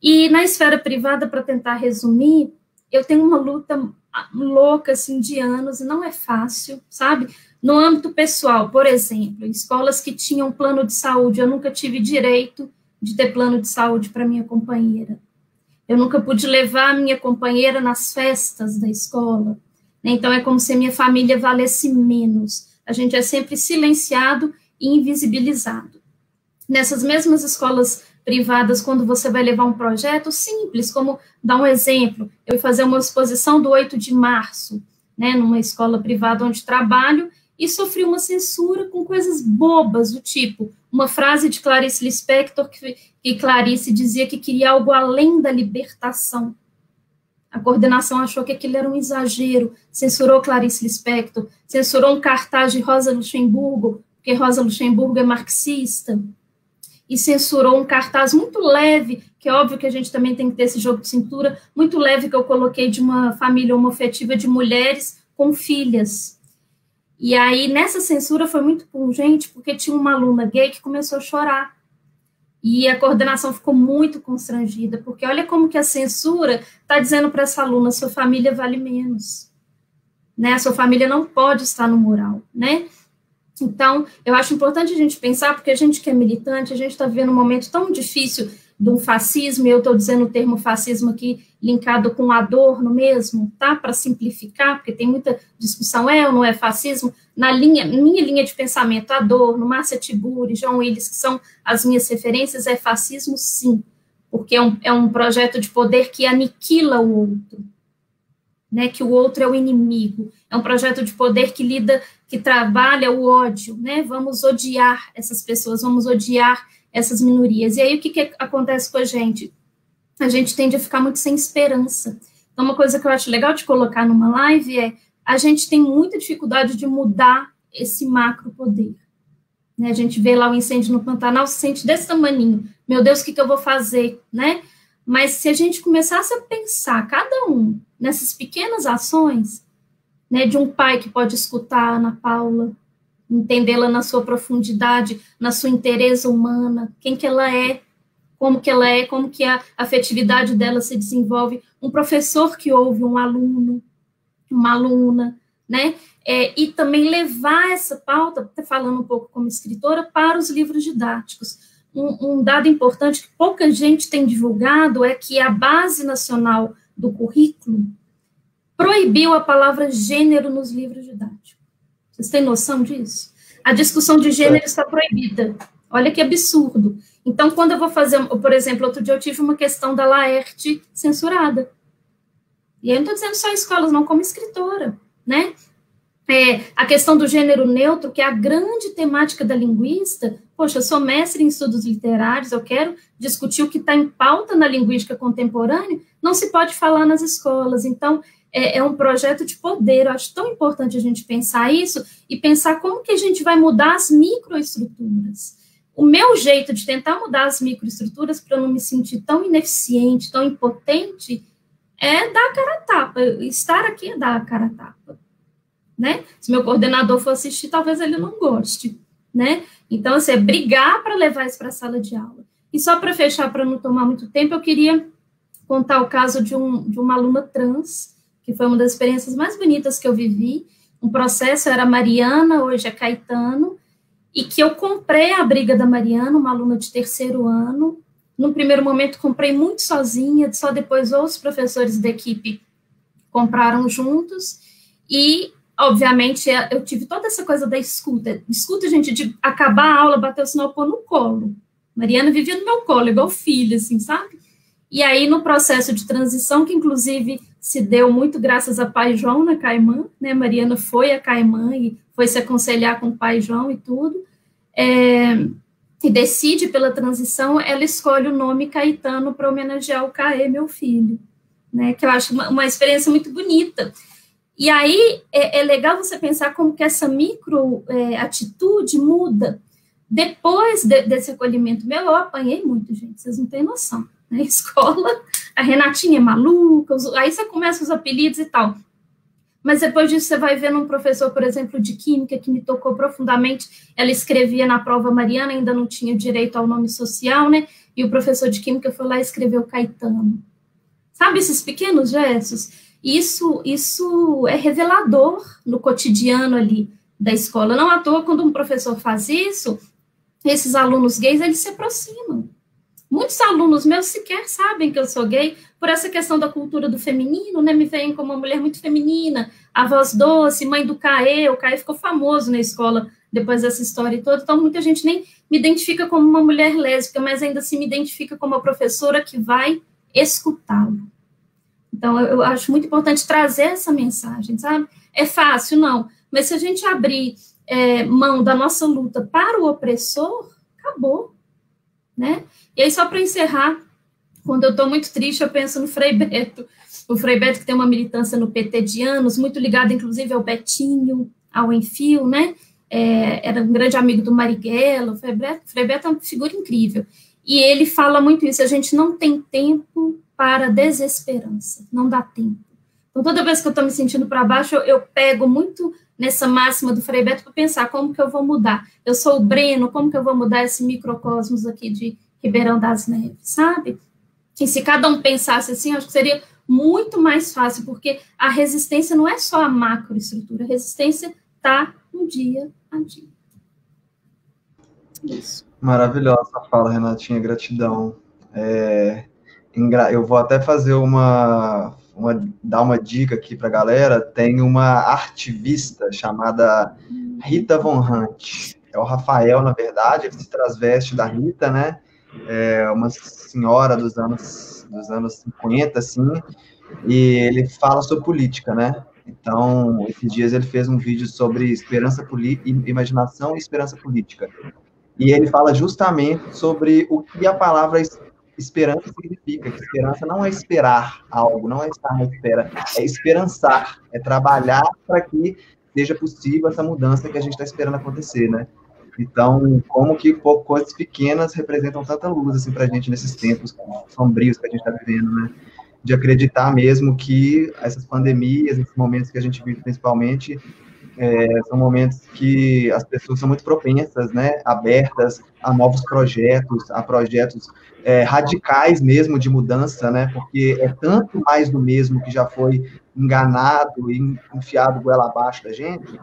E na esfera privada, para tentar resumir, eu tenho uma luta louca, assim, de anos, e não é fácil, sabe? No âmbito pessoal, por exemplo, em escolas que tinham plano de saúde, eu nunca tive direito de ter plano de saúde para minha companheira. Eu nunca pude levar a minha companheira nas festas da escola. Então, é como se a minha família valesse menos. A gente é sempre silenciado e invisibilizado. Nessas mesmas escolas privadas, quando você vai levar um projeto simples, como, dar um exemplo, eu ia fazer uma exposição do 8 de março, né, numa escola privada onde trabalho, e sofri uma censura com coisas bobas, do tipo, uma frase de Clarice Lispector, que Clarice dizia que queria algo além da libertação. A coordenação achou que aquilo era um exagero, censurou Clarice Lispector, censurou um cartaz de Rosa Luxemburgo, porque Rosa Luxemburgo é marxista, e censurou um cartaz muito leve, que é óbvio que a gente também tem que ter esse jogo de cintura, muito leve, que eu coloquei de uma família homoafetiva de mulheres com filhas. E aí, nessa censura foi muito pungente, porque tinha uma aluna gay que começou a chorar. E a coordenação ficou muito constrangida, porque olha como que a censura está dizendo para essa aluna, sua família vale menos, né? A sua família não pode estar no mural, né? Então, eu acho importante a gente pensar, porque a gente que é militante, a gente está vivendo um momento tão difícil de um fascismo, e eu estou dizendo o termo fascismo aqui, linkado com Adorno mesmo, tá? Para simplificar, porque tem muita discussão, ou não é fascismo, minha linha de pensamento, Adorno, Márcia Tiburi, João Willis, que são as minhas referências, é fascismo sim, porque é um projeto de poder que aniquila o outro, né, que o outro é o inimigo, é um projeto de poder que trabalha o ódio, né, vamos odiar essas pessoas, vamos odiar essas minorias, e aí o que acontece com a gente? A gente tende a ficar muito sem esperança. Então, uma coisa que eu acho legal de colocar numa live é, a gente tem muita dificuldade de mudar esse macro poder, né, a gente vê lá o incêndio no Pantanal, se sente desse tamaninho, meu Deus, o que eu vou fazer, né, mas se a gente começasse a pensar, cada um, nessas pequenas ações, né, de um pai que pode escutar a Ana Paula, entendê-la na sua profundidade, na sua inteireza humana, quem que ela é, como que a afetividade dela se desenvolve, um professor que ouve um aluno, uma aluna, né? E também levar essa pauta, falando um pouco como escritora, para os livros didáticos. Um dado importante que pouca gente tem divulgado é que a Base Nacional do Currículo proibiu a palavra gênero nos livros didáticos. Vocês têm noção disso? A discussão de gênero está proibida. Olha que absurdo. Então, quando eu vou fazer, por exemplo, outro dia eu tive uma questão da Laerte censurada. E eu não estou dizendo só escolas, não, como escritora, né? A questão do gênero neutro, que é a grande temática da linguista. Poxa, eu sou mestre em estudos literários, eu quero discutir o que está em pauta na linguística contemporânea, não se pode falar nas escolas. Então, é um projeto de poder. Eu acho tão importante a gente pensar isso e pensar como que a gente vai mudar as microestruturas. O meu jeito de tentar mudar as microestruturas para eu não me sentir tão ineficiente, tão impotente, é dar a cara a tapa. Estar aqui é dar a cara a tapa, né? Se meu coordenador for assistir, talvez ele não goste, né? Então, assim, é brigar para levar isso para a sala de aula. E só para fechar, para não tomar muito tempo, eu queria contar o caso de uma aluna trans, que foi uma das experiências mais bonitas que eu vivi. Um processo era Mariana, hoje é Caetano, e que eu comprei a briga da Mariana, uma aluna de 3º ano. No primeiro momento, comprei muito sozinha, só depois os professores da equipe compraram juntos, e, obviamente, eu tive toda essa coisa da escuta. Escuta, gente, de acabar a aula, bater o sinal, pôr no colo. Mariana vivia no meu colo, igual filha, assim, sabe? E aí, no processo de transição, que inclusive se deu muito graças a pai João na Caimã, né? Mariana foi a Caimã e foi se aconselhar com o pai João e tudo, e decide pela transição, ela escolhe o nome Caetano para homenagear o Caê, meu filho, né? Que eu acho uma experiência muito bonita. E aí, é legal você pensar como que essa atitude muda. Depois desse acolhimento meu, eu apanhei muito, gente, vocês não têm noção. Na escola, a Renatinha é maluca, aí você começa os apelidos e tal. Mas depois disso você vai vendo um professor, por exemplo, de química, que me tocou profundamente. Ela escrevia na prova Mariana, ainda não tinha direito ao nome social, né? E o professor de química foi lá e escreveu Caetano. Sabe esses pequenos gestos? Isso é revelador no cotidiano ali da escola. Não à toa, quando um professor faz isso, esses alunos gays, eles se aproximam. Muitos alunos meus sequer sabem que eu sou gay, por essa questão da cultura do feminino, né? Me veem como uma mulher muito feminina, a voz doce, mãe do Caê. O Caê ficou famoso na escola depois dessa história toda, então muita gente nem me identifica como uma mulher lésbica, mas ainda assim me identifica como uma professora que vai escutá-lo. Então, eu acho muito importante trazer essa mensagem, sabe? É fácil? Não. Mas se a gente abrir mão da nossa luta para o opressor, acabou, né? E aí, só para encerrar, quando eu estou muito triste, eu penso no Frei Beto. O Frei Beto, que tem uma militância no PT de anos, muito ligado, inclusive, ao Betinho, ao Enfio, né? Era um grande amigo do Marighella. O Frei Beto é uma figura incrível. E ele fala muito isso, a gente não tem tempo para desesperança, não dá tempo. Então, toda vez que eu estou me sentindo para baixo, eu pego muito nessa máxima do Frei Beto para pensar como que eu vou mudar. Eu sou o Breno, como que eu vou mudar esse microcosmos aqui de Ribeirão das Neves, sabe? E se cada um pensasse assim, acho que seria muito mais fácil, porque a resistência não é só a macroestrutura, a resistência está no dia a dia. Isso. Maravilhosa a fala, Renatinha, gratidão. Eu vou até fazer dar uma dica aqui para a galera. Tem uma artivista chamada Rita Von Hunt. É o Rafael, na verdade, ele se transveste da Rita, né? É uma senhora dos anos 50, assim, e ele fala sobre política, né? Então, esses dias ele fez um vídeo sobre imaginação e esperança política. E ele fala justamente sobre o que a palavra esperança significa, que esperança não é esperar algo, não é estar na espera, é esperançar, é trabalhar para que seja possível essa mudança que a gente está esperando acontecer, né? Então, como que coisas pequenas representam tanta luz, assim, para a gente nesses tempos sombrios que a gente está vivendo, né? De acreditar mesmo que essas pandemias, esses momentos que a gente vive principalmente, São momentos que as pessoas são muito propensas, né, abertas a novos projetos, a projetos radicais mesmo de mudança, né, porque é tanto mais do mesmo que já foi enganado e enfiado goela abaixo da gente,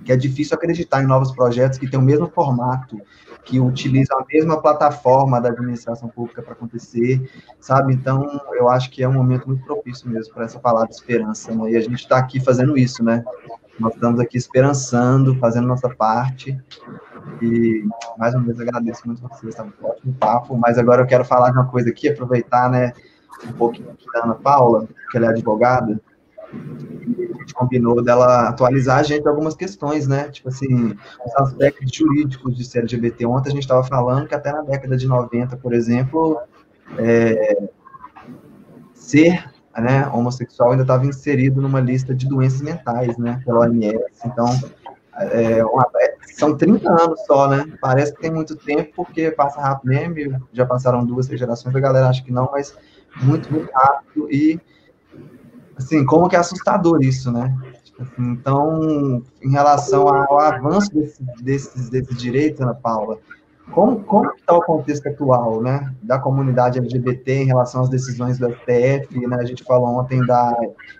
que é difícil acreditar em novos projetos que têm o mesmo formato, que utilizam a mesma plataforma da administração pública para acontecer, sabe? Então, eu acho que é um momento muito propício mesmo para essa palavra esperança, né? E a gente está aqui fazendo isso, né? Nós estamos aqui esperançando, fazendo nossa parte, e mais uma vez agradeço muito a vocês, tá um ótimo papo, mas agora eu quero falar de uma coisa aqui, aproveitar, né, um pouquinho da Ana Paula, que ela é advogada, e a gente combinou dela atualizar a gente algumas questões, né, tipo assim, os aspectos jurídicos de ser LGBT. Ontem a gente estava falando que até na década de 90, por exemplo, ser, né, homossexual ainda estava inserido numa lista de doenças mentais, né, pela OMS. Então, são 30 anos só, né? Parece que tem muito tempo, porque passa rápido mesmo, já passaram 2, 3 gerações, a galera acha que não, mas muito, muito rápido, e, assim, como que é assustador isso, né? Então, em relação ao avanço desses direitos, Ana Paula, como está o contexto atual, né, da comunidade LGBT em relação às decisões do STF, né? A gente falou ontem da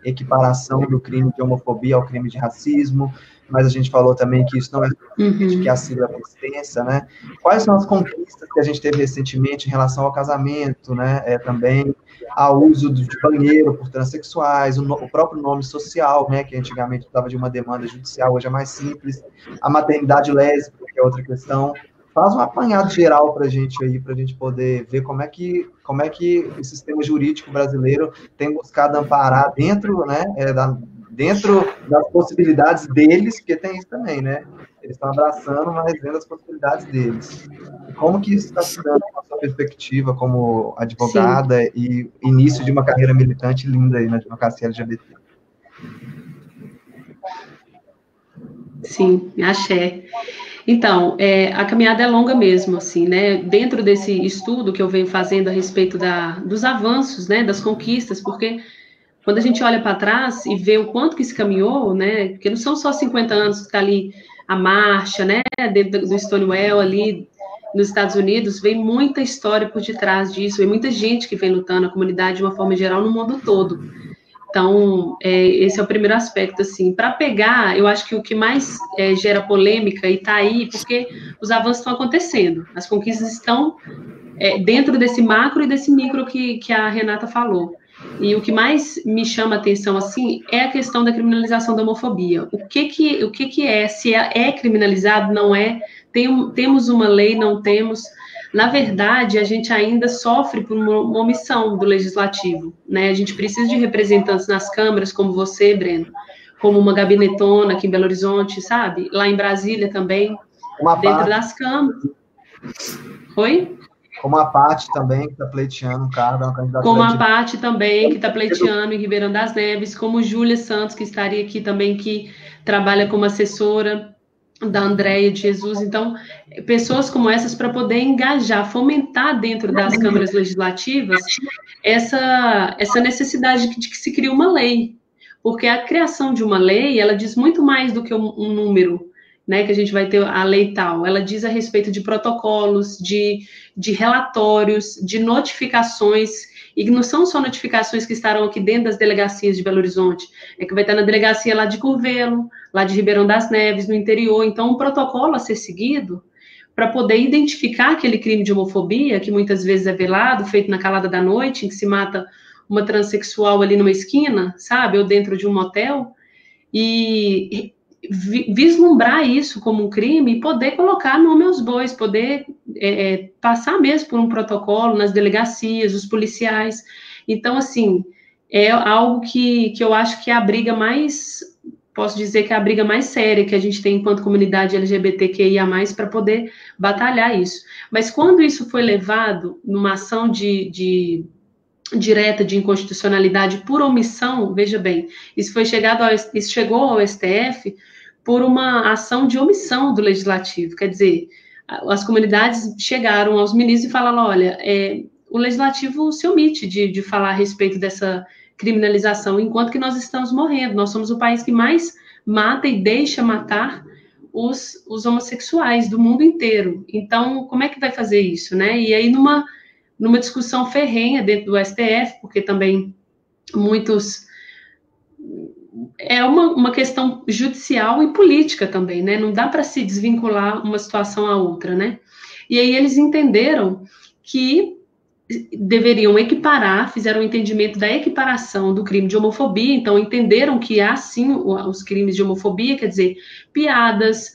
equiparação do crime de homofobia ao crime de racismo, mas a gente falou também que isso não é suficiente, que a sigla é extensa, né? Quais são as conquistas que a gente teve recentemente em relação ao casamento, né? Também ao uso de banheiro por transexuais, o próprio nome social, né? Que antigamente precisava de uma demanda judicial, hoje é mais simples. A maternidade lésbica, que é outra questão. Faz um apanhado geral para a gente aí, para a gente poder ver como é que o sistema jurídico brasileiro tem buscado amparar dentro, né, dentro das possibilidades deles, porque tem isso também, né? Eles estão abraçando, mas dentro das possibilidades deles. Como que isso está se dando na sua perspectiva como advogada Sim. e início de uma carreira militante linda aí na advocacia LGBT? Sim, axé. Então, a caminhada é longa mesmo, assim, né? Dentro desse estudo que eu venho fazendo a respeito dos avanços, né, das conquistas, porque quando a gente olha para trás e vê o quanto que se caminhou, né? Porque não são só 50 anos que está ali a marcha, né? Dentro do Stonewall ali nos Estados Unidos, vem muita história por detrás disso, vem muita gente que vem lutando, a comunidade de uma forma geral no mundo todo. Então, esse é o primeiro aspecto, assim. Para pegar, eu acho que o que mais gera polêmica e está aí, porque os avanços estão acontecendo, as conquistas estão dentro desse macro e desse micro que a Renata falou. E o que mais me chama a atenção, assim, é a questão da criminalização da homofobia. O que é? Se é criminalizado, não é? Temos uma lei, não temos? Na verdade, a gente ainda sofre por uma omissão do legislativo, né? A gente precisa de representantes nas câmaras, como você, Breno, como uma gabinetona aqui em Belo Horizonte, sabe? Lá em Brasília também, dentro das câmaras. Oi? Como a Paty também, que está pleiteando um cargo, uma candidatura. Como a Paty também, que está pleiteando em Ribeirão das Neves, como Júlia Santos, que estaria aqui também, que trabalha como assessora da Andréia de Jesus. Então, pessoas como essas para poder engajar, fomentar dentro das câmaras legislativas essa necessidade de que se crie uma lei. Porque a criação de uma lei, ela diz muito mais do que um número, né, que a gente vai ter a lei tal. Ela diz a respeito de protocolos, de relatórios, de notificações, e não são só notificações que estarão aqui dentro das delegacias de Belo Horizonte, é que vai estar na delegacia lá de Curvelo, lá de Ribeirão das Neves, no interior. Então, um protocolo a ser seguido para poder identificar aquele crime de homofobia, que muitas vezes é velado, feito na calada da noite, em que se mata uma transexual ali numa esquina, sabe, ou dentro de um motel, e vislumbrar isso como um crime e poder colocar nome aos bois, poder passar mesmo por um protocolo nas delegacias, os policiais. Então, assim, é algo que eu acho que é a briga mais, posso dizer que é a briga mais séria que a gente tem enquanto comunidade LGBTQIA+, para poder batalhar isso. Mas quando isso foi levado numa ação direta de inconstitucionalidade por omissão, veja bem, isso chegou ao STF por uma ação de omissão do legislativo, quer dizer, as comunidades chegaram aos ministros e falaram, olha, o legislativo se omite de falar a respeito dessa criminalização, enquanto que nós estamos morrendo, nós somos o país que mais mata e deixa matar os homossexuais do mundo inteiro. Então, como é que vai fazer isso, né? E aí, numa discussão ferrenha dentro do STF, porque também muitos... É uma questão judicial e política também, né? Não dá para se desvincular uma situação à outra, né? E aí eles entenderam que deveriam equiparar, fizeram o entendimento da equiparação do crime de homofobia, então entenderam que há sim os crimes de homofobia, quer dizer, piadas,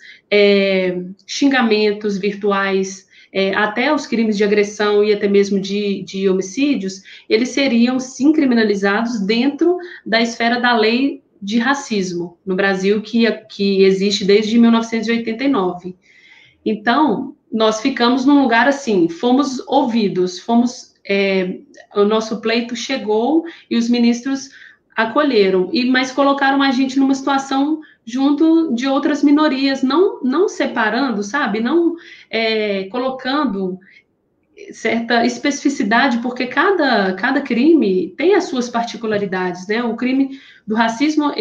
xingamentos virtuais, até os crimes de agressão e até mesmo de homicídios, eles seriam sim criminalizados dentro da esfera da lei de racismo no Brasil, que existe desde 1989. Então, nós ficamos num lugar assim, fomos ouvidos, o nosso pleito chegou e os ministros acolheram, mas colocaram a gente numa situação junto de outras minorias, não separando, sabe? Não colocando certa especificidade, porque cada crime tem as suas particularidades, né? O crime do racismo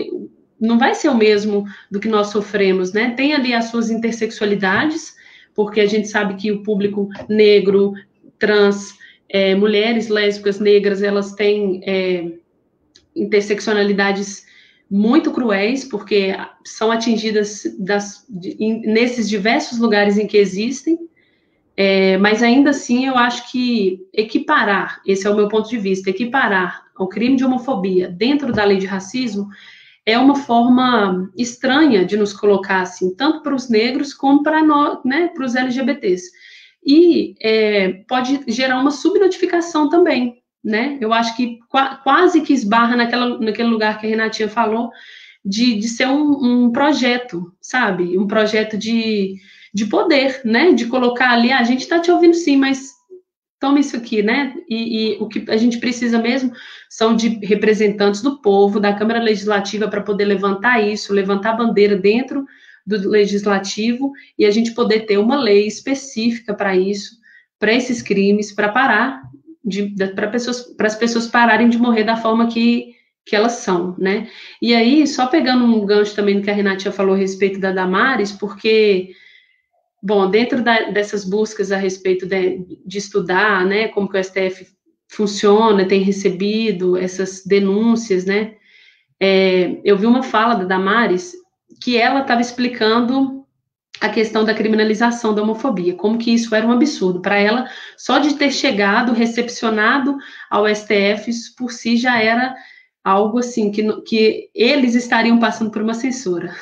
não vai ser o mesmo do que nós sofremos, né? Tem ali as suas intersexualidades, porque a gente sabe que o público negro, trans, mulheres lésbicas, negras, elas têm interseccionalidades muito cruéis, porque são atingidas nesses diversos lugares em que existem, mas ainda assim eu acho que equiparar, esse é o meu ponto de vista, equiparar o crime de homofobia dentro da lei de racismo é uma forma estranha de nos colocar assim, tanto para os negros como para nós, né, para os LGBTs. E pode gerar uma subnotificação também, né? Eu acho que quase que esbarra naquele lugar que a Renatinha falou, de ser um projeto, sabe? Um projeto de poder, né? De colocar ali, a gente está te ouvindo sim, mas toma isso aqui, né? E o que a gente precisa mesmo são de representantes do povo, da Câmara Legislativa, para poder levantar isso, levantar a bandeira dentro do Legislativo, e a gente poder ter uma lei específica para isso, para esses crimes, para parar, para as pessoas pararem de morrer da forma que elas são, né? E aí, só pegando um gancho também do que a Renatinha falou a respeito da Damares, porque... Bom, dentro dessas buscas a respeito de estudar, né, como que o STF funciona, tem recebido essas denúncias, né, eu vi uma fala da Damares que ela estava explicando a questão da criminalização da homofobia, como que isso era um absurdo. Para ela, só de ter chegado, recepcionado ao STF, isso por si já era algo assim, que eles estariam passando por uma censura.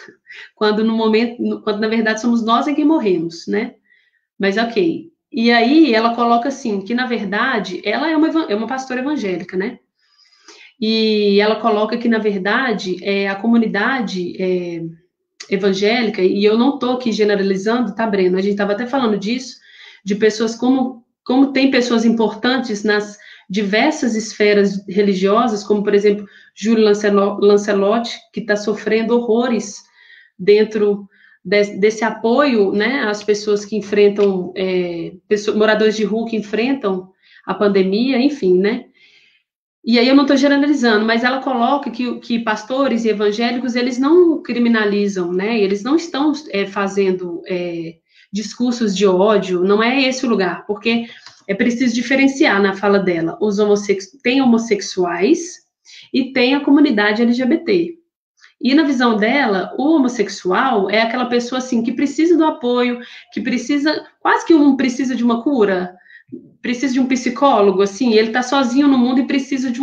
Quando na verdade somos nós quem morremos, né? Mas ok. E aí ela coloca assim, que na verdade ela é uma pastora evangélica, né? E ela coloca que na verdade a comunidade evangélica, e eu não estou aqui generalizando, tá, Breno? A gente estava até falando disso, de pessoas como tem pessoas importantes nas diversas esferas religiosas, como por exemplo Júlio Lancelotti, que está sofrendo horrores dentro desse apoio, né, às pessoas que enfrentam, moradores de rua que enfrentam a pandemia, enfim, né? E aí eu não estou generalizando, mas ela coloca que pastores e evangélicos, eles não criminalizam, né? Eles não estão fazendo discursos de ódio, não é esse o lugar, porque é preciso diferenciar na fala dela. Tem homossexuais e tem a comunidade LGBT. E na visão dela, o homossexual é aquela pessoa assim que precisa do apoio, que precisa, quase que precisa de uma cura, precisa de um psicólogo, assim, ele está sozinho no mundo e precisa de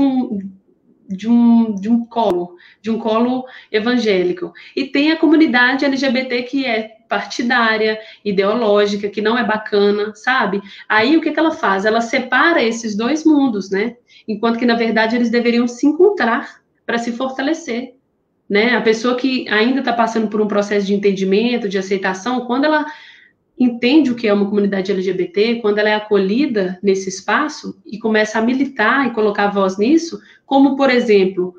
um colo evangélico. E tem a comunidade LGBT que é partidária, ideológica, que não é bacana, sabe? Aí o que ela faz? Ela separa esses dois mundos, né? Enquanto que, na verdade, eles deveriam se encontrar para se fortalecer, né? A pessoa que ainda está passando por um processo de entendimento, de aceitação, quando ela entende o que é uma comunidade LGBT, quando ela é acolhida nesse espaço e começa a militar e colocar voz nisso, como, por exemplo,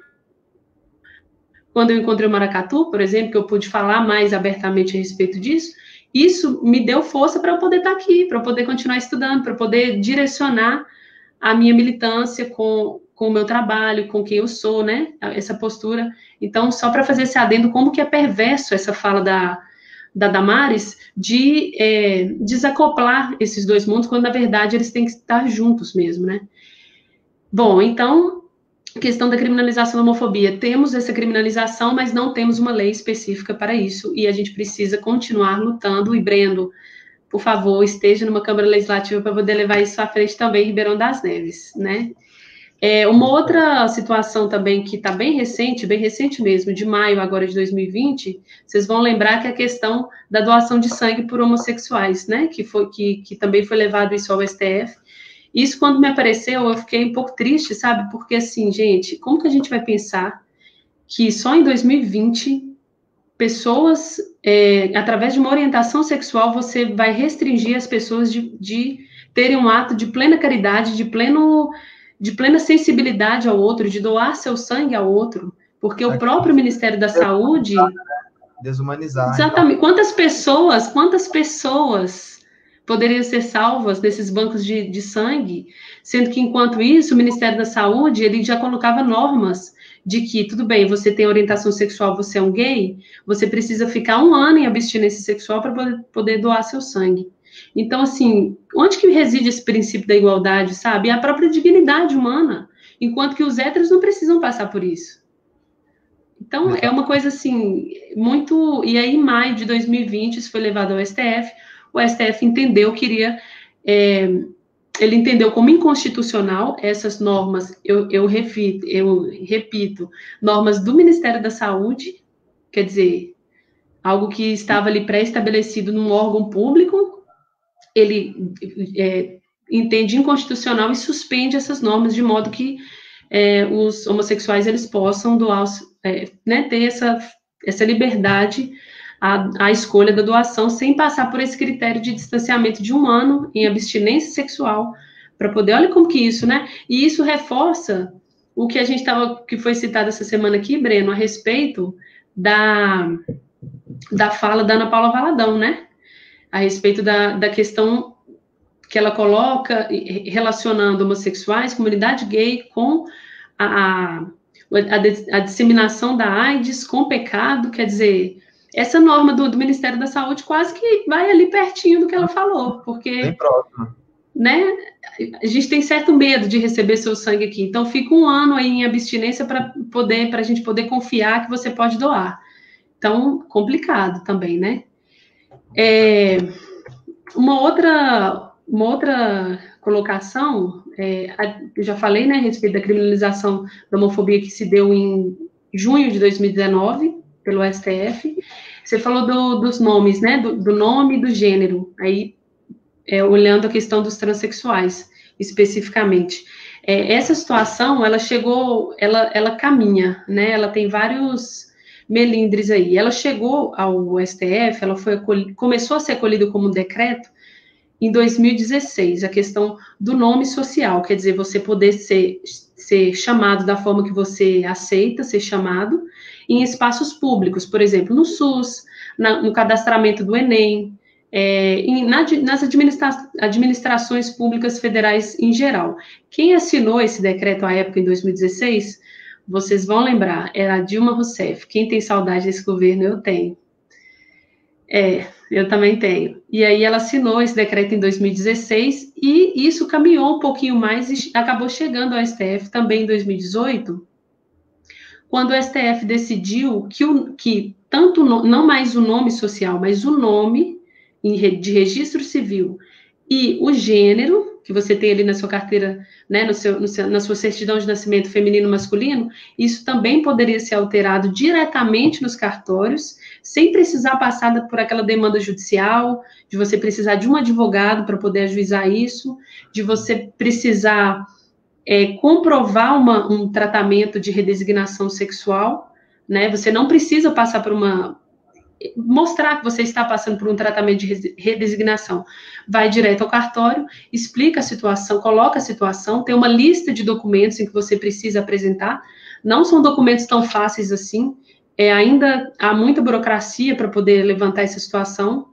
quando eu encontrei o Maracatu, por exemplo, que eu pude falar mais abertamente a respeito disso, isso me deu força para eu poder estar aqui, para eu poder continuar estudando, para eu poder direcionar a minha militância com com o meu trabalho, com quem eu sou, né? Essa postura. Então, só para fazer esse adendo, como que é perverso essa fala da Damares de desacoplar esses dois mundos, quando, na verdade, eles têm que estar juntos mesmo, né? Bom, então, questão da criminalização da homofobia. Temos essa criminalização, mas não temos uma lei específica para isso, e a gente precisa continuar lutando. E, Breno, por favor, esteja numa Câmara Legislativa para poder levar isso à frente também em Ribeirão das Neves, né? Uma outra situação também que está bem recente mesmo, de maio agora de 2020, vocês vão lembrar que é a questão da doação de sangue por homossexuais, né? Que também foi levado isso ao STF. Isso, quando me apareceu, eu fiquei um pouco triste, sabe? Porque, assim, gente, como que a gente vai pensar que só em 2020, pessoas, através de uma orientação sexual, você vai restringir as pessoas de terem um ato de plena caridade, de plena sensibilidade ao outro, de doar seu sangue ao outro, porque o próprio Ministério da Saúde... Desumanizar. Exatamente. Então. Quantas pessoas poderiam ser salvas desses bancos de sangue, sendo que, enquanto isso, o Ministério da Saúde, ele já colocava normas de que, tudo bem, você tem orientação sexual, você é um gay, você precisa ficar 1 ano em abstinência sexual para poder doar seu sangue. Então, assim, onde que reside esse princípio da igualdade, sabe? E a própria dignidade humana, enquanto que os héteros não precisam passar por isso. Então, é uma coisa, assim, muito... E aí, em maio de 2020, isso foi levado ao STF, o STF entendeu, ele entendeu como inconstitucional essas normas, eu repito, normas do Ministério da Saúde, quer dizer, algo que estava ali pré-estabelecido num órgão público, ele entende inconstitucional e suspende essas normas de modo que os homossexuais eles possam doar, né, ter essa liberdade à escolha da doação, sem passar por esse critério de distanciamento de 1 ano em abstinência sexual, para poder, olha como que isso, né? E isso reforça o que que foi citado essa semana aqui, Breno, a respeito da fala da Ana Paula Valadão, né? A respeito da questão que ela coloca relacionando homossexuais, comunidade gay, com a disseminação da AIDS, com pecado, quer dizer, essa norma do Ministério da Saúde quase que vai ali pertinho do que ela falou, porque... Bem próximo. Né, a gente tem certo medo de receber seu sangue aqui, então fica 1 ano aí em abstinência para a gente poder confiar que você pode doar. Então, complicado também, né? Uma outra colocação, eu já falei, né, a respeito da criminalização da homofobia que se deu em junho de 2019, pelo STF. Você falou dos nomes, né, do nome e do gênero, aí olhando a questão dos transexuais, especificamente. Essa situação, ela caminha, né, ela tem vários melindres aí. Ela chegou ao STF, ela começou a ser acolhida como um decreto em 2016, a questão do nome social, quer dizer, você poder ser chamado da forma que você aceita ser chamado, em espaços públicos, por exemplo, no SUS, no cadastramento do Enem, nas administrações públicas federais em geral. Quem assinou esse decreto à época, em 2016, vocês vão lembrar, era a Dilma Rousseff. Quem tem saudade desse governo, eu tenho. Eu também tenho. E aí ela assinou esse decreto em 2016, e isso caminhou um pouquinho mais e acabou chegando ao STF também em 2018, quando o STF decidiu que tanto não mais o nome social, mas o nome de registro civil e o gênero, que você tem ali na sua carteira, né, na sua certidão de nascimento feminino e masculino, isso também poderia ser alterado diretamente nos cartórios, sem precisar passar por aquela demanda judicial, de você precisar de um advogado para poder ajuizar isso, de você precisar comprovar um tratamento de redesignação sexual, né? Você não precisa passar por mostrar que você está passando por um tratamento de redesignação. Vai direto ao cartório, explica a situação, coloca a situação, tem uma lista de documentos em que você precisa apresentar. Não são documentos tão fáceis assim, ainda há muita burocracia para poder levantar essa situação,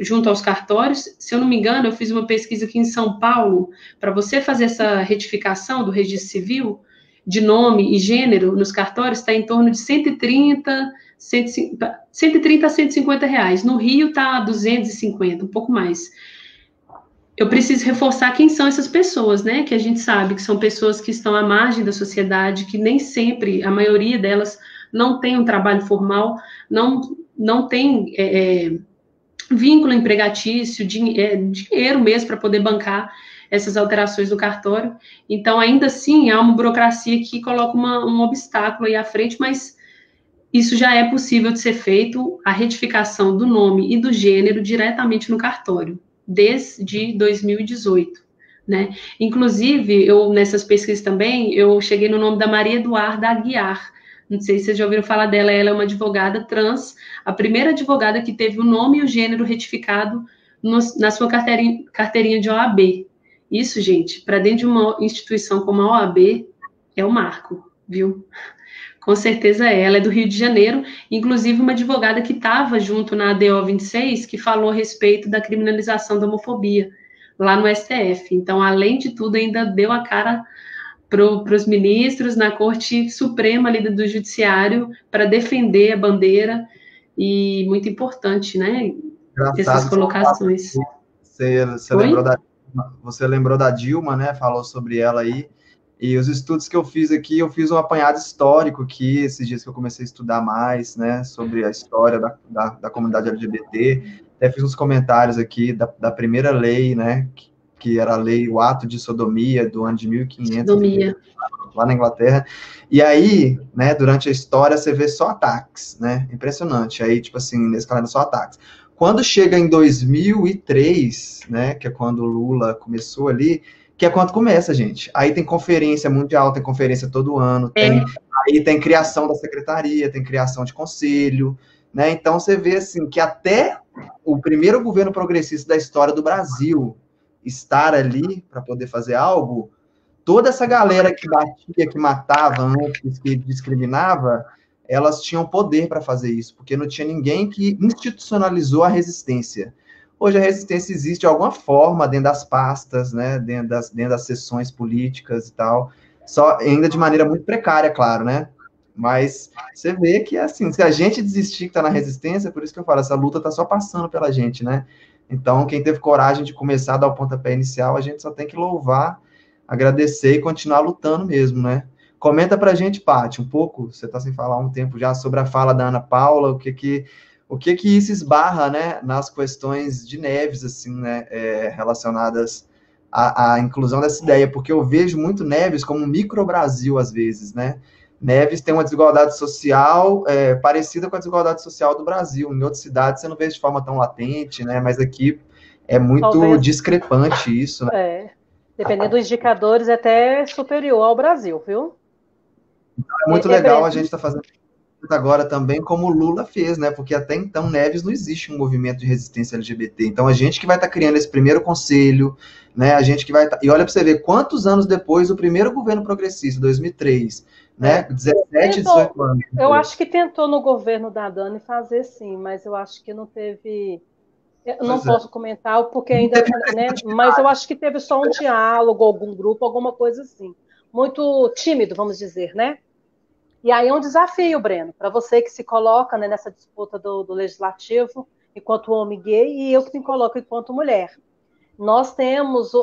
junto aos cartórios. Se eu não me engano, eu fiz uma pesquisa aqui em São Paulo, para você fazer essa retificação do registro civil, de nome e gênero nos cartórios, está em torno de 130 a 150 reais. No Rio está 250, um pouco mais. Eu preciso reforçar quem são essas pessoas, né? Que a gente sabe que são pessoas que estão à margem da sociedade, que nem sempre, a maioria delas, não tem um trabalho formal, não tem vínculo empregatício, dinheiro mesmo para poder bancar essas alterações do cartório. Então, ainda assim, há uma burocracia que coloca um obstáculo aí à frente, mas isso já é possível de ser feito, a retificação do nome e do gênero diretamente no cartório, desde 2018, né? Inclusive, nessas pesquisas também, eu cheguei no nome da Maria Eduarda Aguiar. Não sei se vocês já ouviram falar dela, ela é uma advogada trans, a primeira advogada que teve o nome e o gênero retificado na sua carteirinha de OAB. Isso, gente, para dentro de uma instituição como a OAB, é um marco, viu? Com certeza ela é do Rio de Janeiro, inclusive uma advogada que estava junto na ADO 26, que falou a respeito da criminalização da homofobia, lá no STF. Então, além de tudo, ainda deu a cara para os ministros na Corte Suprema ali do Judiciário para defender a bandeira, e muito importante, né? Essas colocações. Você lembrou da Dilma, né? Falou sobre ela aí. E os estudos que eu fiz aqui, eu fiz um apanhado histórico aqui, esses dias que eu comecei a estudar mais, né, sobre a história da comunidade LGBT. Até fiz uns comentários aqui da primeira lei, né, que era a lei, o ato de sodomia, do ano de 1500, sodomia, lá na Inglaterra. E aí, né, durante a história, você vê só ataques, né, impressionante. Aí, tipo assim, nesse calendário, só ataques. Quando chega em 2003, né, que é quando o Lula começou ali, que é quando começa, gente. Aí tem conferência mundial, tem conferência todo ano, aí tem criação da secretaria, tem criação de conselho, né? Então você vê assim que até o primeiro governo progressista da história do Brasil estar ali para poder fazer algo, toda essa galera que batia, que matava antes, que discriminava, elas tinham poder para fazer isso, porque não tinha ninguém que institucionalizou a resistência. Hoje a resistência existe de alguma forma dentro das pastas, né, dentro das sessões políticas e tal, só ainda de maneira muito precária, claro, né? Mas você vê que, assim, se a gente desistir que está na resistência, por isso que eu falo, essa luta está só passando pela gente, né? Então, quem teve coragem de começar a dar o pontapé inicial, a gente só tem que louvar, agradecer e continuar lutando mesmo, né? Comenta pra gente, Paty, um pouco, você está sem falar há um tempo já, sobre a fala da Ana Paula, o que isso esbarra, né, nas questões de Neves, assim, né, relacionadas à inclusão dessa ideia, porque eu vejo muito Neves como um micro-Brasil, às vezes, né? Neves tem uma desigualdade social parecida com a desigualdade social do Brasil. Em outras cidades você não vê de forma tão latente, né? Mas aqui é muito discrepante isso, né? Dependendo dos indicadores, é até superior ao Brasil, viu? Então, é muito legal a gente estar fazendo agora também, como o Lula fez, né? Porque até então, Neves, não existe um movimento de resistência LGBT. Então, a gente que vai estar criando esse primeiro conselho, né? A gente que vai estar... E olha para você ver, quantos anos depois do primeiro governo progressista, 2003, né? 17, 18 anos. Eu acho que tentou no governo da Dani fazer sim, mas eu acho que não teve... Eu não posso comentar, porque ainda... né? Mas eu acho que teve só um diálogo, algum grupo, alguma coisa assim. Muito tímido, vamos dizer, né? E aí é um desafio, Breno, para você que se coloca, né, nessa disputa do legislativo enquanto homem gay e eu que me coloco enquanto mulher. Nós temos,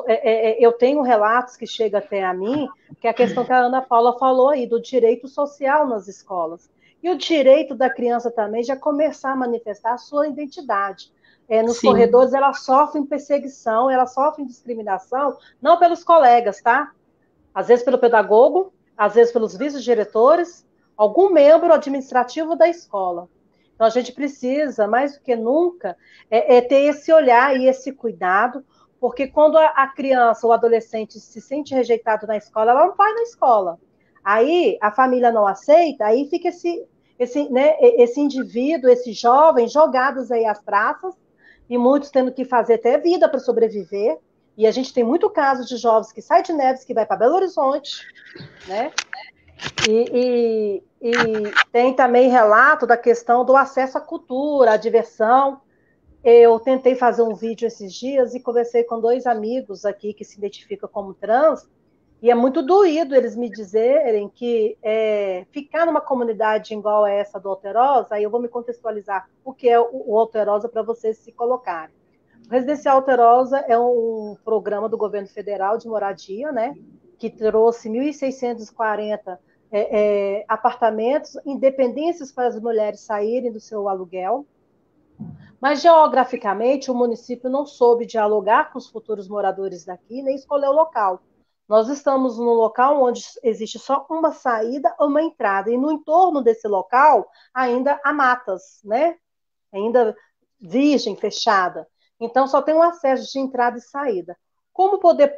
eu tenho relatos que chegam até a mim, que é a questão que a Ana Paula falou aí, do direito social nas escolas. E o direito da criança também já começar a manifestar a sua identidade. Nos Sim. corredores, elas sofrem perseguição, elas sofrem discriminação, não pelos colegas, tá? Às vezes pelo pedagogo, às vezes pelos vice-diretores, algum membro administrativo da escola. Então, a gente precisa, mais do que nunca, ter esse olhar e esse cuidado, porque quando a criança ou adolescente se sente rejeitado na escola, ela não vai na escola. Aí, a família não aceita, aí fica esse indivíduo, esse jovem, jogados aí às praças, e muitos tendo que fazer até vida para sobreviver. E a gente tem muito caso de jovens que saem de Neves, que vai para Belo Horizonte, né? E tem também relato da questão do acesso à cultura, à diversão. Eu tentei fazer um vídeo esses dias e conversei com 2 amigos aqui que se identificam como trans, e é muito doído eles me dizerem que ficar numa comunidade igual a essa do Alterosa, aí eu vou me contextualizar o que é o Alterosa para vocês se colocarem. O Residencial Alterosa é um programa do governo federal de moradia, né, que trouxe 1.640 apartamentos, independências para as mulheres saírem do seu aluguel. Mas, geograficamente, o município não soube dialogar com os futuros moradores daqui, nem escolher o local. Nós estamos num local onde existe só uma saída ou uma entrada, e no entorno desse local ainda há matas, né? Ainda virgem, fechada. Então, só tem um acesso de entrada e saída. Como o poder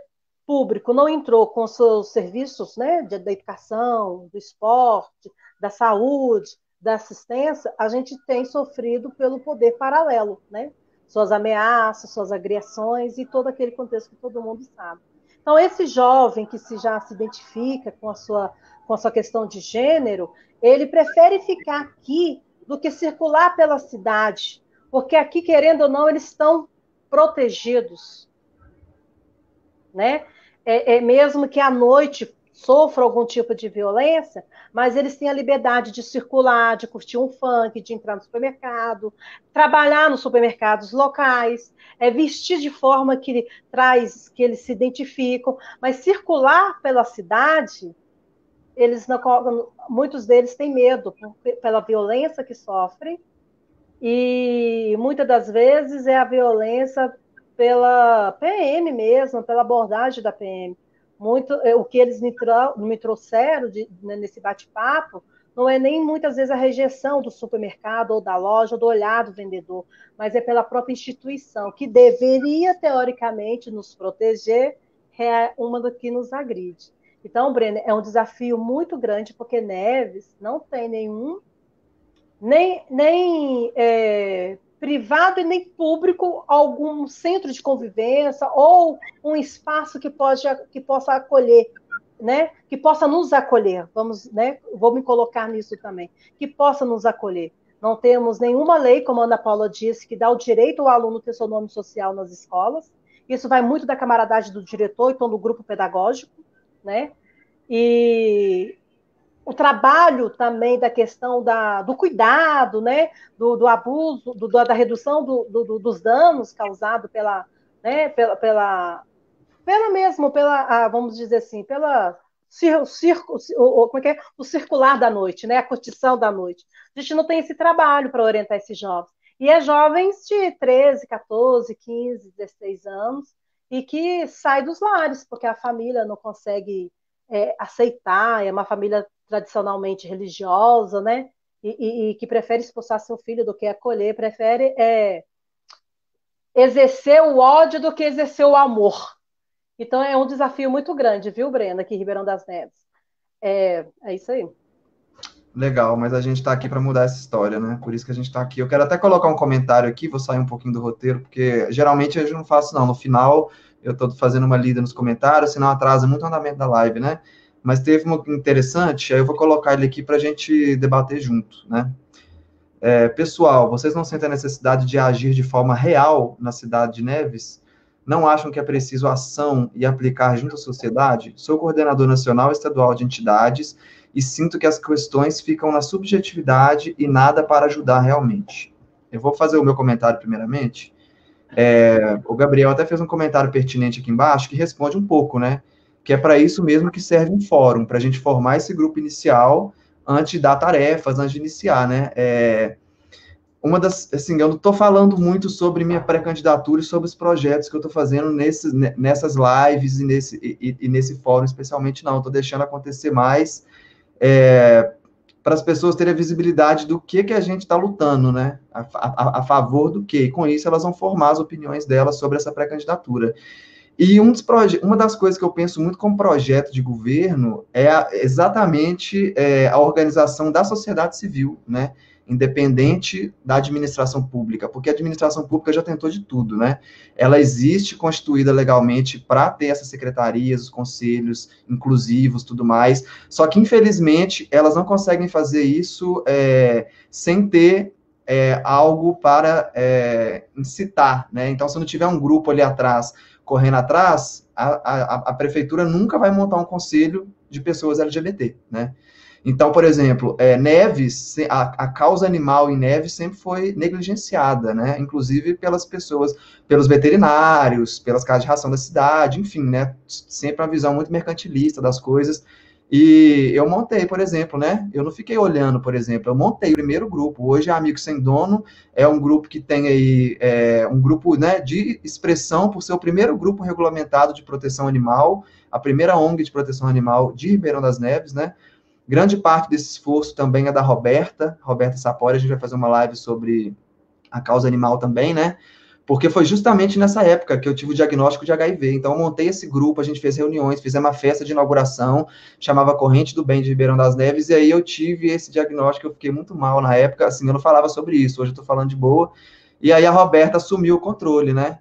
público não entrou com seus serviços, né, da educação, do esporte, da saúde, da assistência, a gente tem sofrido pelo poder paralelo, né? Suas ameaças, suas agressões e todo aquele contexto que todo mundo sabe. Então, esse jovem que já se identifica com a sua questão de gênero, ele prefere ficar aqui do que circular pela cidade, porque aqui, querendo ou não, eles estão protegidos, né? Mesmo que à noite sofra algum tipo de violência, mas eles têm a liberdade de circular, de curtir um funk, de entrar no supermercado, trabalhar nos supermercados locais, vestir de forma que eles se identificam, mas circular pela cidade, muitos deles têm medo pela violência que sofrem, e muitas das vezes é a violência pela PM mesmo, pela abordagem da PM. O que eles me trouxeram nesse bate-papo não é nem muitas vezes a rejeição do supermercado ou da loja ou do olhar do vendedor, mas é pela própria instituição, que deveria, teoricamente, nos proteger, uma do que nos agride. Então, Breno, é um desafio muito grande, porque Neves não tem nem privado e nem público algum centro de convivência ou um espaço que possa acolher, né? Que possa nos acolher. Vou me colocar nisso também, que possa nos acolher. Não temos nenhuma lei, como a Ana Paula disse, que dá o direito ao aluno ter seu nome social nas escolas. Isso vai muito da camaradagem do diretor, então do grupo pedagógico, né? E o trabalho também da questão do cuidado, né, do abuso, da redução dos danos causados vamos dizer assim, o circular da noite, né, a curtição da noite. A gente não tem esse trabalho para orientar esses jovens. E é jovens de 13, 14, 15, 16 anos, e que saem dos lares, porque a família não consegue aceitar, é uma família tradicionalmente religiosa, né? E que prefere expulsar seu filho do que acolher, prefere exercer o ódio do que exercer o amor. Então é um desafio muito grande, viu, Brenda, aqui em Ribeirão das Neves. É isso aí. Legal, mas a gente está aqui para mudar essa história, né? Por isso que a gente está aqui. Eu quero até colocar um comentário aqui, vou sair um pouquinho do roteiro, porque geralmente eu não faço, não. No final, eu estou fazendo uma lida nos comentários, senão atrasa muito o andamento da live, né? Mas teve um interessante, aí eu vou colocar ele aqui para a gente debater junto, né? Pessoal, vocês não sentem a necessidade de agir de forma real na cidade de Neves? Não acham que é preciso ação e aplicar junto à sociedade? Sou coordenador nacional e estadual de entidades e sinto que as questões ficam na subjetividade e nada para ajudar realmente. Eu vou fazer o meu comentário primeiramente. O Gabriel até fez um comentário pertinente aqui embaixo que responde um pouco, né? Que é para isso mesmo que serve um fórum, para a gente formar esse grupo inicial antes de dar tarefas, antes de iniciar, né? Assim, eu não estou falando muito sobre minha pré-candidatura e sobre os projetos que eu estou fazendo nessas lives e nesse fórum especialmente, não. Estou deixando acontecer mais para as pessoas terem a visibilidade do que a gente está lutando, né? A favor do quê? E com isso elas vão formar as opiniões delas sobre essa pré-candidatura. E uma das coisas que eu penso muito como projeto de governo é exatamente a organização da sociedade civil, né? Independente da administração pública, porque a administração pública já tentou de tudo, né? Ela existe constituída legalmente para ter essas secretarias, os conselhos inclusivos, tudo mais, só que, infelizmente, elas não conseguem fazer isso sem ter algo para incitar, né? Então, se não tiver um grupo ali atrás, correndo atrás, a prefeitura nunca vai montar um conselho de pessoas LGBT, né? Então, por exemplo, Neves, a causa animal em Neves sempre foi negligenciada, né? Inclusive pelas pessoas, pelos veterinários, pelas casas de ração da cidade, enfim, né? Sempre uma visão muito mercantilista das coisas. E eu montei, por exemplo, né? Eu não fiquei olhando, por exemplo, eu montei o primeiro grupo. Hoje, Amigos Sem Dono é um grupo que tem aí um grupo, né, de expressão por ser o primeiro grupo regulamentado de proteção animal, a primeira ONG de proteção animal de Ribeirão das Neves, né? Grande parte desse esforço também é da Roberta Sapori. A gente vai fazer uma live sobre a causa animal também, né? Porque foi justamente nessa época que eu tive o diagnóstico de HIV. Então, eu montei esse grupo, a gente fez reuniões, fizemos uma festa de inauguração, chamava Corrente do Bem de Ribeirão das Neves, e aí eu tive esse diagnóstico, eu fiquei muito mal na época, assim, eu não falava sobre isso, hoje eu tô falando de boa. E aí a Roberta assumiu o controle, né?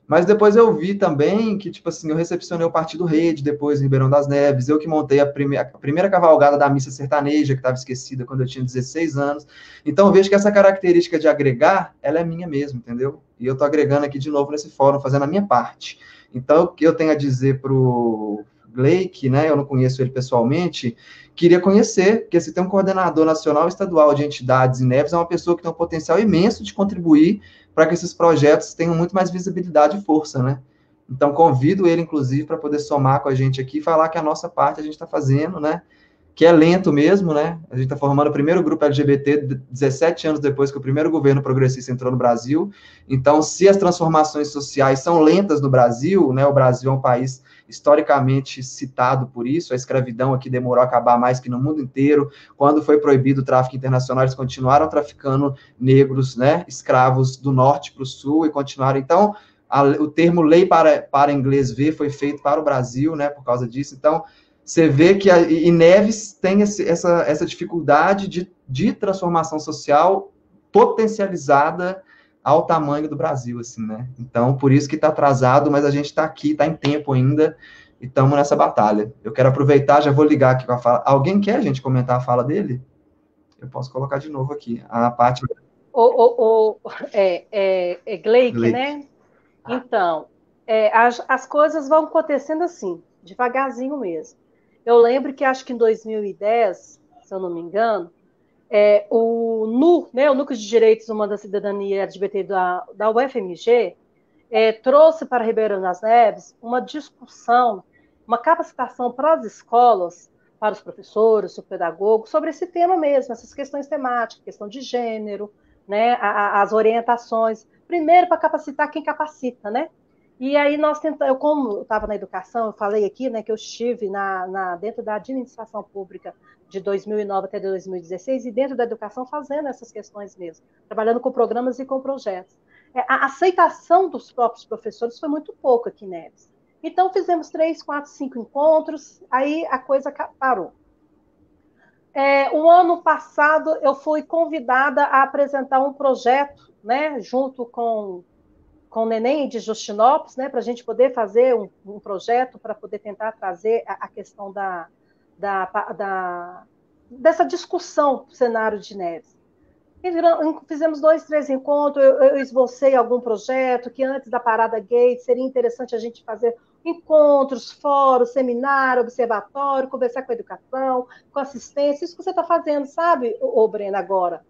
Mas depois eu vi também que, tipo assim, eu recepcionei o Partido Rede, depois em Ribeirão das Neves, eu que montei a primeira cavalgada da missa sertaneja, que estava esquecida quando eu tinha 16 anos. Então eu vejo que essa característica de agregar, ela é minha mesmo, entendeu? E eu estou agregando aqui de novo nesse fórum, fazendo a minha parte. Então, o que eu tenho a dizer para o Blake, né, eu não conheço ele pessoalmente, queria conhecer, porque se tem um coordenador nacional e estadual de entidades em Neves, é uma pessoa que tem um potencial imenso de contribuir para que esses projetos tenham muito mais visibilidade e força, né? Então, convido ele, inclusive, para poder somar com a gente aqui e falar que a nossa parte a gente está fazendo, né? Que é lento mesmo, né? A gente está formando o primeiro grupo LGBT 17 anos depois que o primeiro governo progressista entrou no Brasil. Então, se as transformações sociais são lentas no Brasil, né? O Brasil é um país historicamente citado por isso, a escravidão aqui demorou a acabar mais que no mundo inteiro. Quando foi proibido o tráfico internacional, eles continuaram traficando negros, né? Escravos do norte para o sul e continuaram. Então, o termo lei para inglês ver foi feito para o Brasil, né? Por causa disso. Então, você vê que e Neves tem essa dificuldade de transformação social potencializada ao tamanho do Brasil, assim, né? Então, por isso que está atrasado, mas a gente está aqui, está em tempo ainda, e estamos nessa batalha. Eu quero aproveitar, já vou ligar aqui com a fala. Alguém quer, gente, comentar a fala dele? Eu posso colocar de novo aqui. A parte... Gleick, né? Então, as coisas vão acontecendo assim, devagarzinho mesmo. Eu lembro que acho que em 2010, se eu não me engano, o NU, né, o Núcleo de Direitos Humanos da Cidadania LGBT da UFMG, trouxe para Ribeirão das Neves uma discussão, uma capacitação para as escolas, para os professores, os pedagogos, sobre esse tema mesmo, essas questões temáticas, questão de gênero, né, as orientações, primeiro para capacitar quem capacita, né? E aí nós tentamos, como eu estava na educação, eu falei aqui, né, que eu estive dentro da administração pública de 2009 até 2016 e dentro da educação fazendo essas questões mesmo, trabalhando com programas e com projetos. A aceitação dos próprios professores foi muito pouco aqui em Neves. Então fizemos 3, 4, 5 encontros, aí a coisa parou. O ano passado eu fui convidada a apresentar um projeto, né, junto com o Neném de Justinópolis, né, para a gente poder fazer um projeto para poder tentar trazer a questão dessa discussão do cenário de Neves. Fizemos 2, 3 encontros, eu esbocei algum projeto que antes da parada gay seria interessante a gente fazer encontros, fóruns, seminário, observatório, conversar com a educação, com assistência, isso que você está fazendo, sabe, Breno, agora.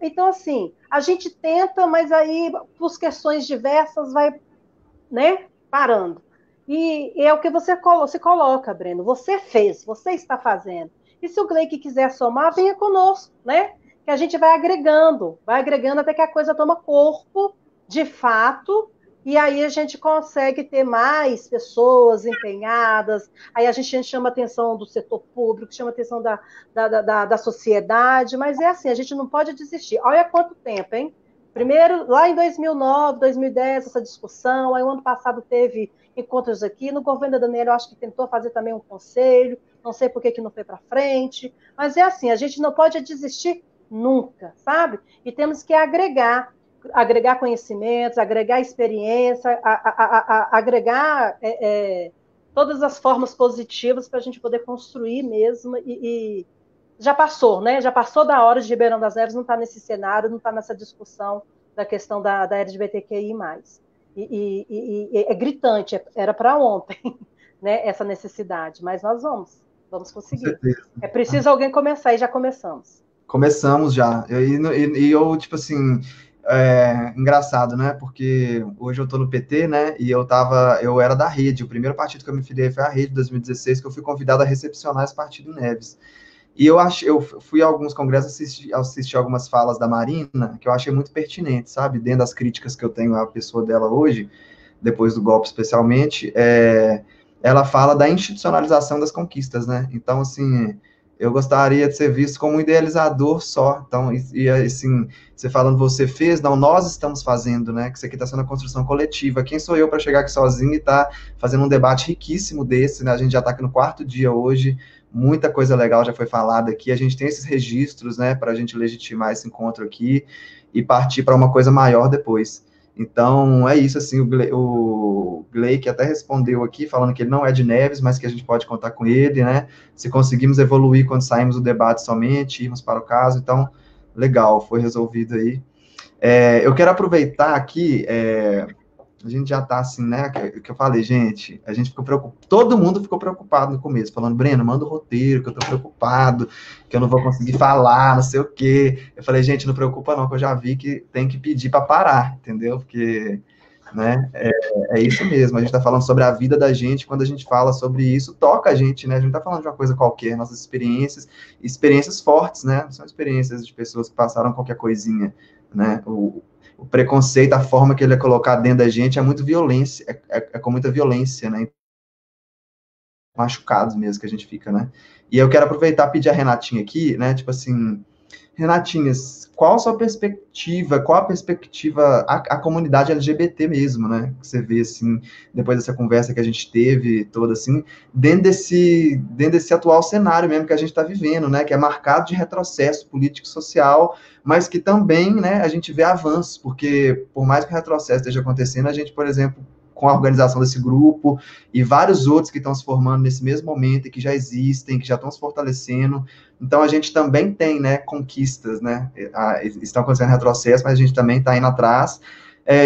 Então, assim, a gente tenta, mas aí, por questões diversas, vai, né, parando. E é o que você se coloca, Breno. Você fez, você está fazendo. E se o Gleick quiser somar, venha conosco, né? Que a gente vai agregando até que a coisa toma corpo, de fato, e aí a gente consegue ter mais pessoas empenhadas, aí a gente chama a atenção do setor público, chama a atenção da sociedade, mas é assim, a gente não pode desistir. Olha quanto tempo, hein? Primeiro, lá em 2009, 2010, essa discussão, aí o ano passado teve encontros aqui, no governo da Daniela eu acho que tentou fazer também um conselho, não sei por que não foi para frente, mas é assim, a gente não pode desistir nunca, sabe? E temos que agregar conhecimentos, agregar experiência, agregar todas as formas positivas para a gente poder construir mesmo e já passou, né? Já passou da hora de Ribeirão das Neves, não está nesse cenário, não está nessa discussão da questão da LGBTQI+. E é gritante, era para ontem, né, essa necessidade, mas nós vamos conseguir. É preciso alguém começar, e já começamos. Começamos já. E eu, tipo assim, engraçado, né? Porque hoje eu tô no PT, né? E eu era da Rede. O primeiro partido que eu me filiei foi a Rede, 2016, que eu fui convidado a recepcionar esse partido Neves. E eu fui a alguns congressos assistir algumas falas da Marina, que eu achei muito pertinente, sabe? Dentro das críticas que eu tenho à pessoa dela hoje, depois do golpe especialmente, ela fala da institucionalização das conquistas, né? Então, assim, eu gostaria de ser visto como um idealizador só. Então, assim, você falando você fez, não, nós estamos fazendo, né? Que isso aqui está sendo a construção coletiva. Quem sou eu para chegar aqui sozinho e estar fazendo um debate riquíssimo desse, né? A gente já está aqui no 4º dia hoje, muita coisa legal já foi falada aqui, a gente tem esses registros, né, para a gente legitimar esse encontro aqui e partir para uma coisa maior depois. Então, é isso, assim, o Gleick até respondeu aqui, falando que ele não é de Neves, mas que a gente pode contar com ele, né, se conseguimos evoluir quando saímos do debate somente, irmos para o caso, então, legal, foi resolvido aí. Eu quero aproveitar aqui, a gente já tá assim, né, que eu falei, gente, a gente ficou preocupado, todo mundo ficou preocupado no começo, falando, Breno, manda o roteiro, que eu tô preocupado, que eu não vou conseguir falar, não sei o quê. Eu falei, gente, não preocupa não, que eu já vi que tem que pedir para parar, entendeu? Porque, né, é isso mesmo, a gente tá falando sobre a vida da gente, quando a gente fala sobre isso, toca a gente, né, a gente não tá falando de uma coisa qualquer, nossas experiências fortes, né, não são experiências de pessoas que passaram qualquer coisinha, né, o preconceito, a forma que ele é colocado dentro da gente é muito violência, com muita violência, né? Machucados mesmo que a gente fica, né? E eu quero aproveitar e pedir a Renatinha aqui, né? Tipo assim, Renatinha, qual a sua perspectiva, qual a perspectiva, a comunidade LGBT mesmo, né? Que você vê, assim, depois dessa conversa que a gente teve toda, assim, dentro desse atual cenário mesmo que a gente está vivendo, né? Que é marcado de retrocesso político-social, mas que também, né, a gente vê avanços, porque por mais que o retrocesso esteja acontecendo, a gente, por exemplo, com a organização desse grupo e vários outros que estão se formando nesse mesmo momento e que já existem, que já estão se fortalecendo. Então, a gente também tem, né, conquistas, né? Estão acontecendo retrocesso, mas a gente também está indo atrás.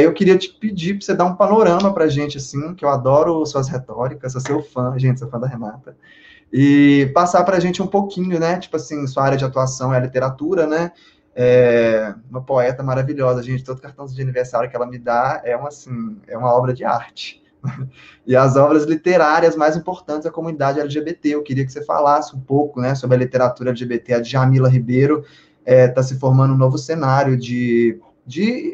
Eu queria te pedir para você dar um panorama para a gente, assim, que eu adoro suas retóricas, sou seu fã, gente, sou fã da Renata, e passar para a gente um pouquinho, né? Tipo assim, sua área de atuação é a literatura, né? Uma poeta maravilhosa, gente, todo cartãozinho de aniversário que ela me dá é uma obra de arte. E as obras literárias mais importantes da comunidade LGBT, eu queria que você falasse um pouco, né, sobre a literatura LGBT. A Djamila Ribeiro está se formando um novo cenário de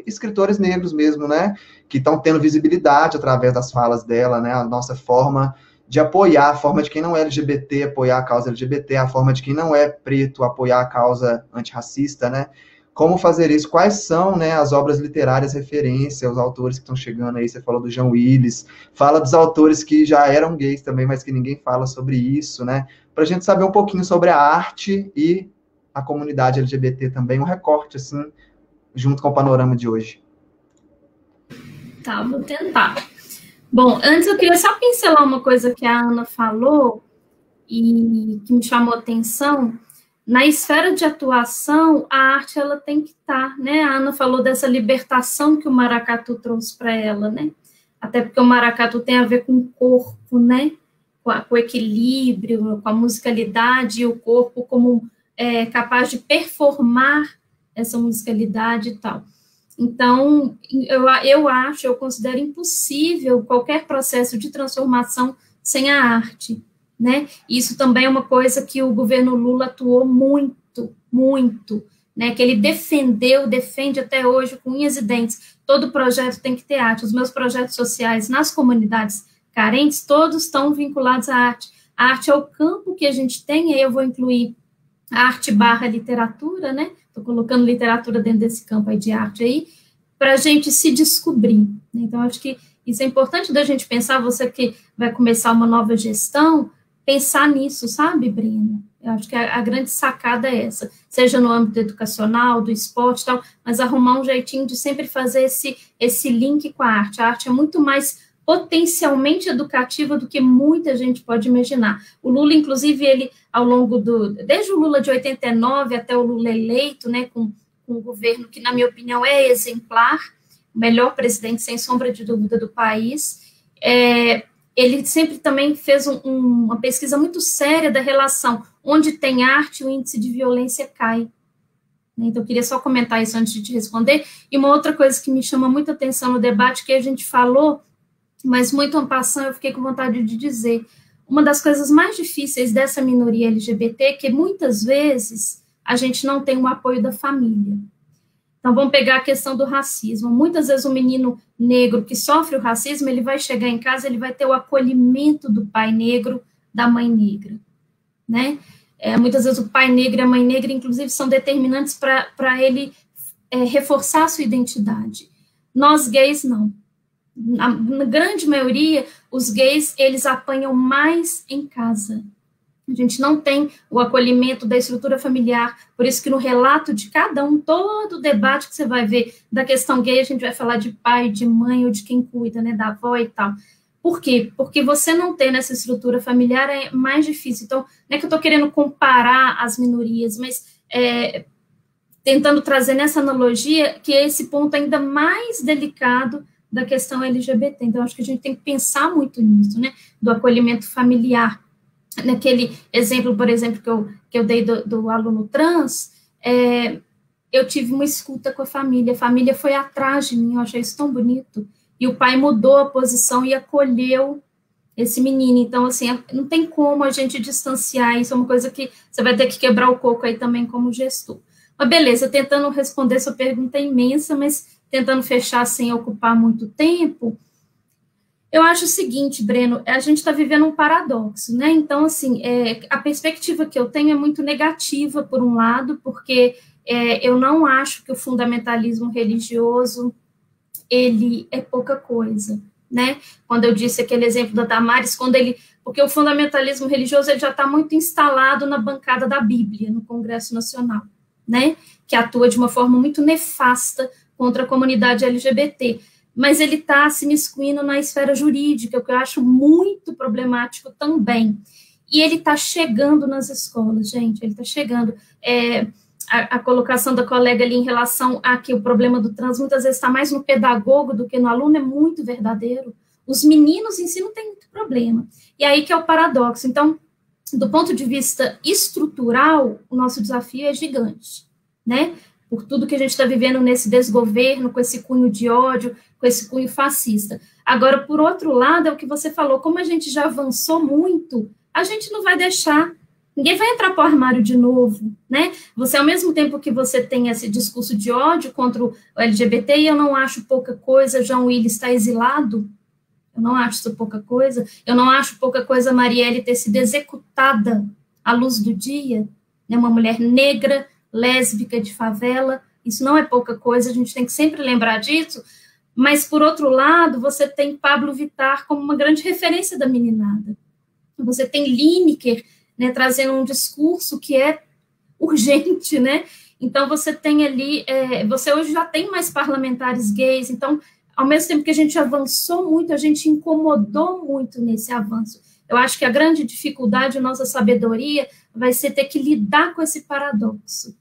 escritores negros mesmo, né, que estão tendo visibilidade através das falas dela, né, a nossa forma de apoiar, a forma de quem não é LGBT, apoiar a causa LGBT, a forma de quem não é preto, apoiar a causa antirracista, né? Como fazer isso? Quais são, né, as obras literárias referência, os autores que estão chegando aí? Você falou do João Willis, fala dos autores que já eram gays também, mas que ninguém fala sobre isso, né? Para a gente saber um pouquinho sobre a arte e a comunidade LGBT também, um recorte, assim, junto com o panorama de hoje. Tá, vou tentar. Bom, antes eu queria só pincelar uma coisa que a Ana falou e que me chamou a atenção. Na esfera de atuação, a arte ela tem que estar, né? A Ana falou dessa libertação que o maracatu trouxe para ela, né? Até porque o maracatu tem a ver com o corpo, né? Com o equilíbrio, com a musicalidade e o corpo como capaz de performar essa musicalidade e tal. Então, eu considero impossível qualquer processo de transformação sem a arte, né? Isso também é uma coisa que o governo Lula atuou muito, muito, né? Que ele defende até hoje com unhas e dentes. Todo projeto tem que ter arte. Os meus projetos sociais nas comunidades carentes, todos estão vinculados à arte. A arte é o campo que a gente tem, aí eu vou incluir a arte / literatura, né? Estou colocando literatura dentro desse campo aí de arte aí, para a gente se descobrir. Então, acho que isso é importante da gente pensar, você que vai começar uma nova gestão, pensar nisso, sabe, Breno? Eu acho que a grande sacada é essa, seja no âmbito educacional, do esporte e tal, mas arrumar um jeitinho de sempre fazer esse link com a arte. A arte é muito mais potencialmente educativa do que muita gente pode imaginar. O Lula, inclusive, ele, ao longo desde o Lula de 89 até o Lula eleito, né, com um governo que, na minha opinião, é exemplar, o melhor presidente, sem sombra de dúvida, do país, ele sempre também fez uma pesquisa muito séria da relação, onde tem arte, o índice de violência cai. Então, eu queria só comentar isso antes de te responder. E uma outra coisa que me chama muita atenção no debate, que a gente falou, mas muito en passant, eu fiquei com vontade de dizer, uma das coisas mais difíceis dessa minoria LGBT é que muitas vezes a gente não tem o apoio da família. Então, vamos pegar a questão do racismo. Muitas vezes o menino negro que sofre o racismo, ele vai chegar em casa, ele vai ter o acolhimento do pai negro, da mãe negra, né? Muitas vezes o pai negro e a mãe negra, inclusive, são determinantes para ele reforçar a sua identidade. Nós gays, não. Na grande maioria, os gays, eles apanham mais em casa. A gente não tem o acolhimento da estrutura familiar, por isso que no relato de cada um, todo o debate que você vai ver da questão gay, a gente vai falar de pai, de mãe, ou de quem cuida, né, da avó e tal. Por quê? Porque você não ter nessa estrutura familiar é mais difícil. Então, não é que eu estou querendo comparar as minorias, mas tentando trazer nessa analogia que é esse ponto ainda mais delicado da questão LGBT. Então, acho que a gente tem que pensar muito nisso, né, do acolhimento familiar. Naquele exemplo, por exemplo, que eu dei do aluno trans, eu tive uma escuta com a família foi atrás de mim, eu achei isso tão bonito, e o pai mudou a posição e acolheu esse menino. Então, assim, não tem como a gente distanciar, isso é uma coisa que você vai ter que quebrar o coco aí também como gestor. Mas beleza, tentando responder sua pergunta imensa, mas tentando fechar sem ocupar muito tempo, eu acho o seguinte, Breno, a gente está vivendo um paradoxo, né? Então, assim, a perspectiva que eu tenho é muito negativa, por um lado, porque eu não acho que o fundamentalismo religioso, ele é pouca coisa, né? Quando eu disse aquele exemplo da Damares, porque o fundamentalismo religioso ele já está muito instalado na bancada da Bíblia, no Congresso Nacional, né? Que atua de uma forma muito nefasta contra a comunidade LGBT. Mas ele está se miscuindo na esfera jurídica, o que eu acho muito problemático também. E ele está chegando nas escolas, gente, ele está chegando. A colocação da colega ali em relação a que o problema do trans muitas vezes está mais no pedagogo do que no aluno é muito verdadeiro. Os meninos em si não têm muito problema. E aí que é o paradoxo. Então, do ponto de vista estrutural, o nosso desafio é gigante, né? Por tudo que a gente está vivendo nesse desgoverno, com esse cunho de ódio, com esse cunho fascista. Agora, por outro lado, é o que você falou, como a gente já avançou muito, a gente não vai deixar, ninguém vai entrar para o armário de novo, né? Você, ao mesmo tempo que você tem esse discurso de ódio contra o LGBT, e eu não acho pouca coisa, João Willis está exilado, eu não acho isso pouca coisa, eu não acho pouca coisa a Marielle ter sido executada à luz do dia, né? Uma mulher negra, lésbica de favela, isso não é pouca coisa, a gente tem que sempre lembrar disso, mas, por outro lado, você tem Pablo Vittar como uma grande referência da meninada, você tem Lineker, né, trazendo um discurso que é urgente, né, então você tem ali, você hoje já tem mais parlamentares gays, então, ao mesmo tempo que a gente avançou muito, a gente incomodou muito nesse avanço. Eu acho que a grande dificuldade, a nossa sabedoria, vai ser ter que lidar com esse paradoxo.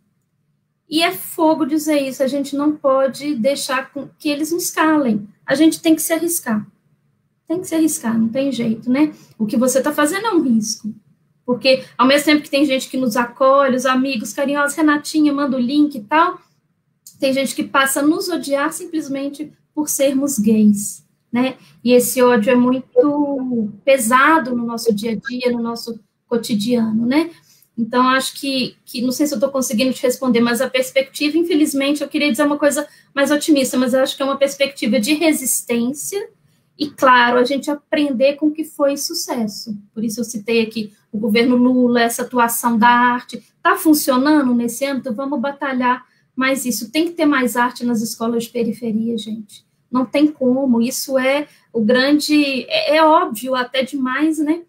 E é fogo dizer isso, a gente não pode deixar que eles nos calem, a gente tem que se arriscar. Tem que se arriscar, não tem jeito, né? O que você está fazendo é um risco. Porque, ao mesmo tempo que tem gente que nos acolhe, os amigos carinhosos, Renatinha, manda o link e tal, tem gente que passa a nos odiar simplesmente por sermos gays, né? E esse ódio é muito pesado no nosso dia a dia, no nosso cotidiano, né? Então, acho que não sei se eu estou conseguindo te responder, mas a perspectiva, infelizmente, eu queria dizer uma coisa mais otimista, mas eu acho que é uma perspectiva de resistência e, claro, a gente aprender com o que foi sucesso. Por isso eu citei aqui o governo Lula, essa atuação da arte. Está funcionando nesse âmbito? Vamos batalhar mais isso. Tem que ter mais arte nas escolas de periferia, gente. Não tem como. Isso é o grande... É óbvio até demais, né?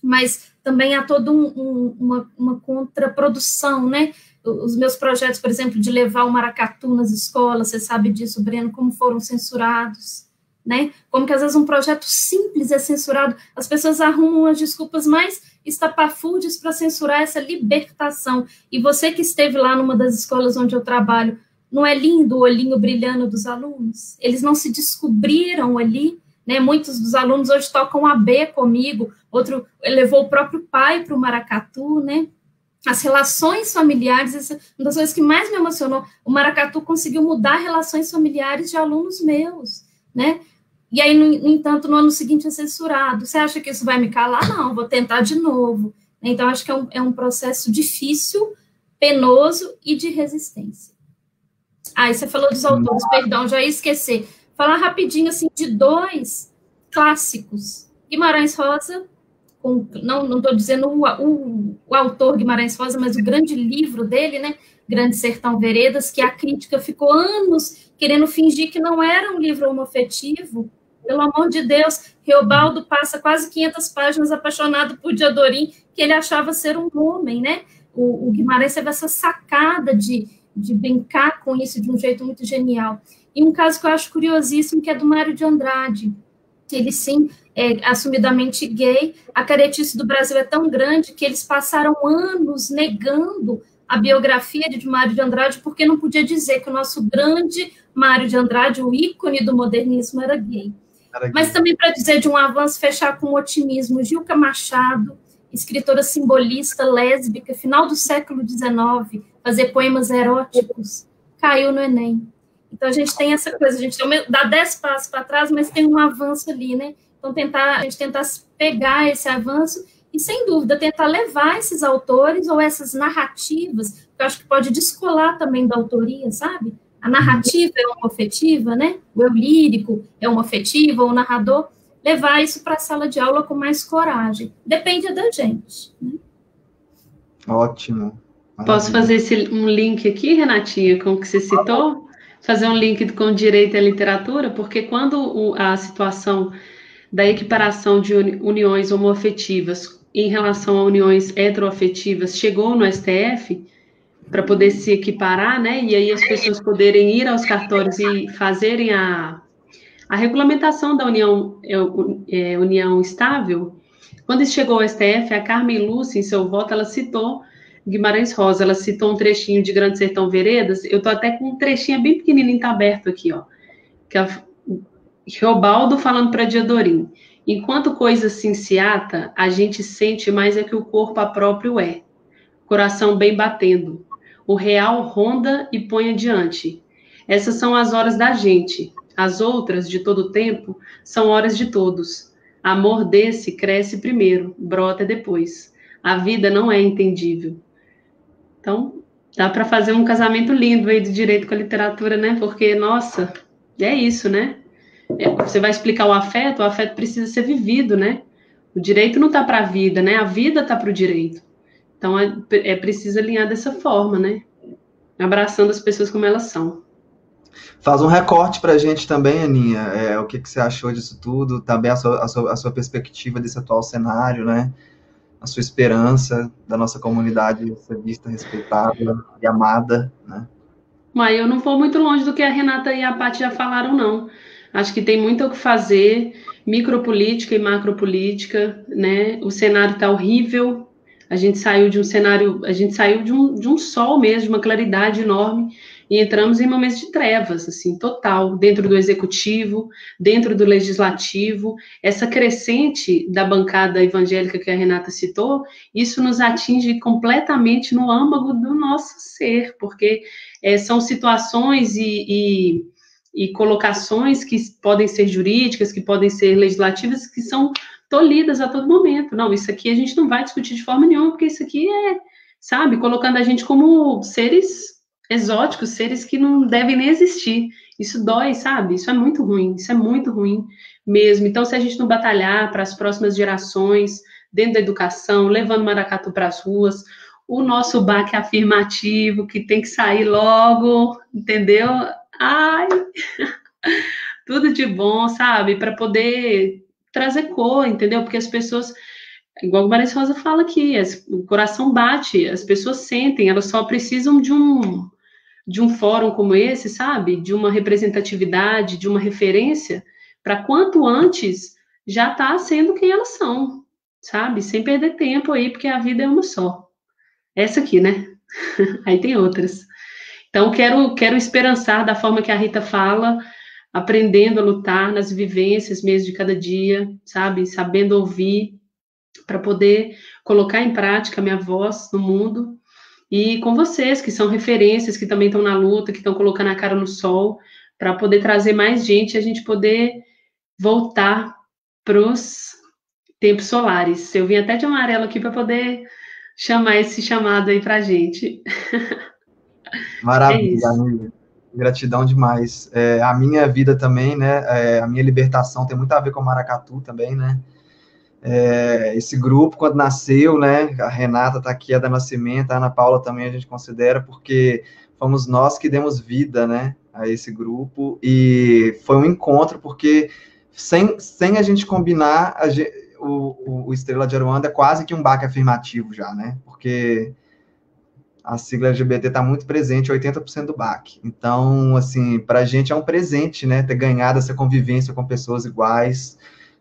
Mas também há toda uma contraprodução, né? Os meus projetos, por exemplo, de levar o maracatu nas escolas, você sabe disso, Breno, como foram censurados, né? Como que às vezes um projeto simples é censurado, as pessoas arrumam as desculpas mais estapafúrdias para censurar essa libertação. E você que esteve lá numa das escolas onde eu trabalho, não é lindo o olhinho brilhando dos alunos? Eles não se descobriram ali, né? Muitos dos alunos hoje tocam AB comigo, outro levou o próprio pai para o maracatu, né? As relações familiares, essa é uma das coisas que mais me emocionou. O maracatu conseguiu mudar relações familiares de alunos meus, né? E aí, no entanto, no ano seguinte é censurado. Você acha que isso vai me calar? Não, vou tentar de novo. Então, acho que é um processo difícil, penoso e de resistência. Ah, e você falou dos autores, perdão, já ia esquecer. Falar rapidinho, assim, de 2 clássicos. Guimarães Rosa, não estou dizendo o autor Guimarães Rosa, mas o grande livro dele, né, Grande Sertão Veredas, que a crítica ficou anos querendo fingir que não era um livro homoafetivo. Pelo amor de Deus, Reobaldo passa quase 500 páginas apaixonado por Diadorim, que ele achava ser um homem, né? O Guimarães teve essa sacada de brincar com isso de um jeito muito genial. E um caso que eu acho curiosíssimo, que é do Mário de Andrade. Ele, sim, é assumidamente gay. A caretice do Brasil é tão grande que eles passaram anos negando a biografia de Mário de Andrade, porque não podia dizer que o nosso grande Mário de Andrade, o ícone do modernismo, era gay. Mas também para dizer de um avanço, fechar com otimismo, Gilca Machado, escritora simbolista, lésbica, final do século XIX, fazer poemas eróticos, caiu no Enem. Então, a gente tem essa coisa, a gente dá 10 passos para trás, mas tem um avanço ali, né? Então, a gente tentar pegar esse avanço e, sem dúvida, tentar levar esses autores ou essas narrativas, que eu acho que pode descolar também da autoria, sabe? A narrativa é homoafetiva, né? O eu lírico é homoafetivo, ou o narrador, levar isso para a sala de aula com mais coragem. Depende da gente. Né? Ótimo. Posso fazer um link aqui, Renatinha, com o que você citou? Fazer um link com direito à literatura, porque quando a situação da equiparação de uniões homoafetivas em relação a uniões heteroafetivas chegou no STF, para poder se equiparar, né, e aí as pessoas poderem ir aos cartórios e fazerem a regulamentação da união estável, quando isso chegou ao STF, a Carmen Lúcia, em seu voto, ela citou Guimarães Rosa, ela citou um trechinho de Grande Sertão Veredas, eu tô até com um trechinho bem pequenininho, tá aberto aqui, ó, que é Reobaldo falando para Diadorim, enquanto coisa assim se ata, a gente sente mais é que o corpo a próprio é, coração bem batendo, o real ronda e põe adiante, essas são as horas da gente, as outras, de todo tempo, são horas de todos, amor desse cresce primeiro, brota depois, a vida não é entendível. Então, dá para fazer um casamento lindo aí do direito com a literatura, né? Porque, nossa, é isso, né? Você vai explicar o afeto precisa ser vivido, né? O direito não está para a vida, né? A vida está para o direito. Então, é preciso alinhar dessa forma, né? Abraçando as pessoas como elas são. Faz um recorte para a gente também, Aninha, o que você achou disso tudo, também a sua perspectiva desse atual cenário, né? A sua esperança da nossa comunidade ser vista, respeitada e amada, né? Mas eu não vou muito longe do que a Renata e a Paty já falaram, não. Acho que tem muito o que fazer, micropolítica e macropolítica, né? O cenário está horrível, a gente saiu de um cenário, a gente saiu de um sol mesmo, de uma claridade enorme, e entramos em momentos de trevas, assim, total, dentro do executivo, dentro do legislativo, essa crescente da bancada evangélica que a Renata citou, isso nos atinge completamente no âmago do nosso ser, porque são situações e colocações que podem ser jurídicas, que podem ser legislativas, que são tolhidas a todo momento. Não, isso aqui a gente não vai discutir de forma nenhuma, porque isso aqui sabe, colocando a gente como seres exóticos, seres que não devem nem existir. Isso dói, sabe? Isso é muito ruim mesmo. Então, se a gente não batalhar para as próximas gerações, dentro da educação, levando maracatu para as ruas, o nosso baque afirmativo, que tem que sair logo, entendeu? Ai, tudo de bom, sabe? Para poder trazer cor, entendeu? Porque as pessoas, igual o Guimarães Rosa fala aqui, o coração bate, as pessoas sentem, elas só precisam de um fórum como esse, sabe? De uma representatividade, de uma referência, para quanto antes já estar sendo quem elas são, sabe? Sem perder tempo aí, porque a vida é uma só. Essa aqui, né? Aí tem outras. Então, quero esperançar da forma que a Rita fala, aprendendo a lutar nas vivências mesmo de cada dia, sabe? Sabendo ouvir, para poder colocar em prática a minha voz no mundo. E com vocês, que são referências, que também estão na luta, que estão colocando a cara no sol, para poder trazer mais gente, a gente poder voltar para os tempos solares. Eu vim até de amarelo aqui para poder chamar esse chamado aí para a gente. É Maravilha, isso. amiga. Gratidão demais. A minha vida também, né? A minha libertação tem muito a ver com o Maracatu também, né? Esse grupo, quando nasceu, né? A Renata está aqui, a da Nascimento, a Ana Paula também a gente considera, porque fomos nós que demos vida, né? A esse grupo, e foi um encontro, porque sem a gente combinar, o Estrela de Aruanda é quase que um baque afirmativo já, né? Porque a sigla LGBT está muito presente, 80% do BAC. Então, assim, para a gente é um presente, né, ter ganhado essa convivência com pessoas iguais,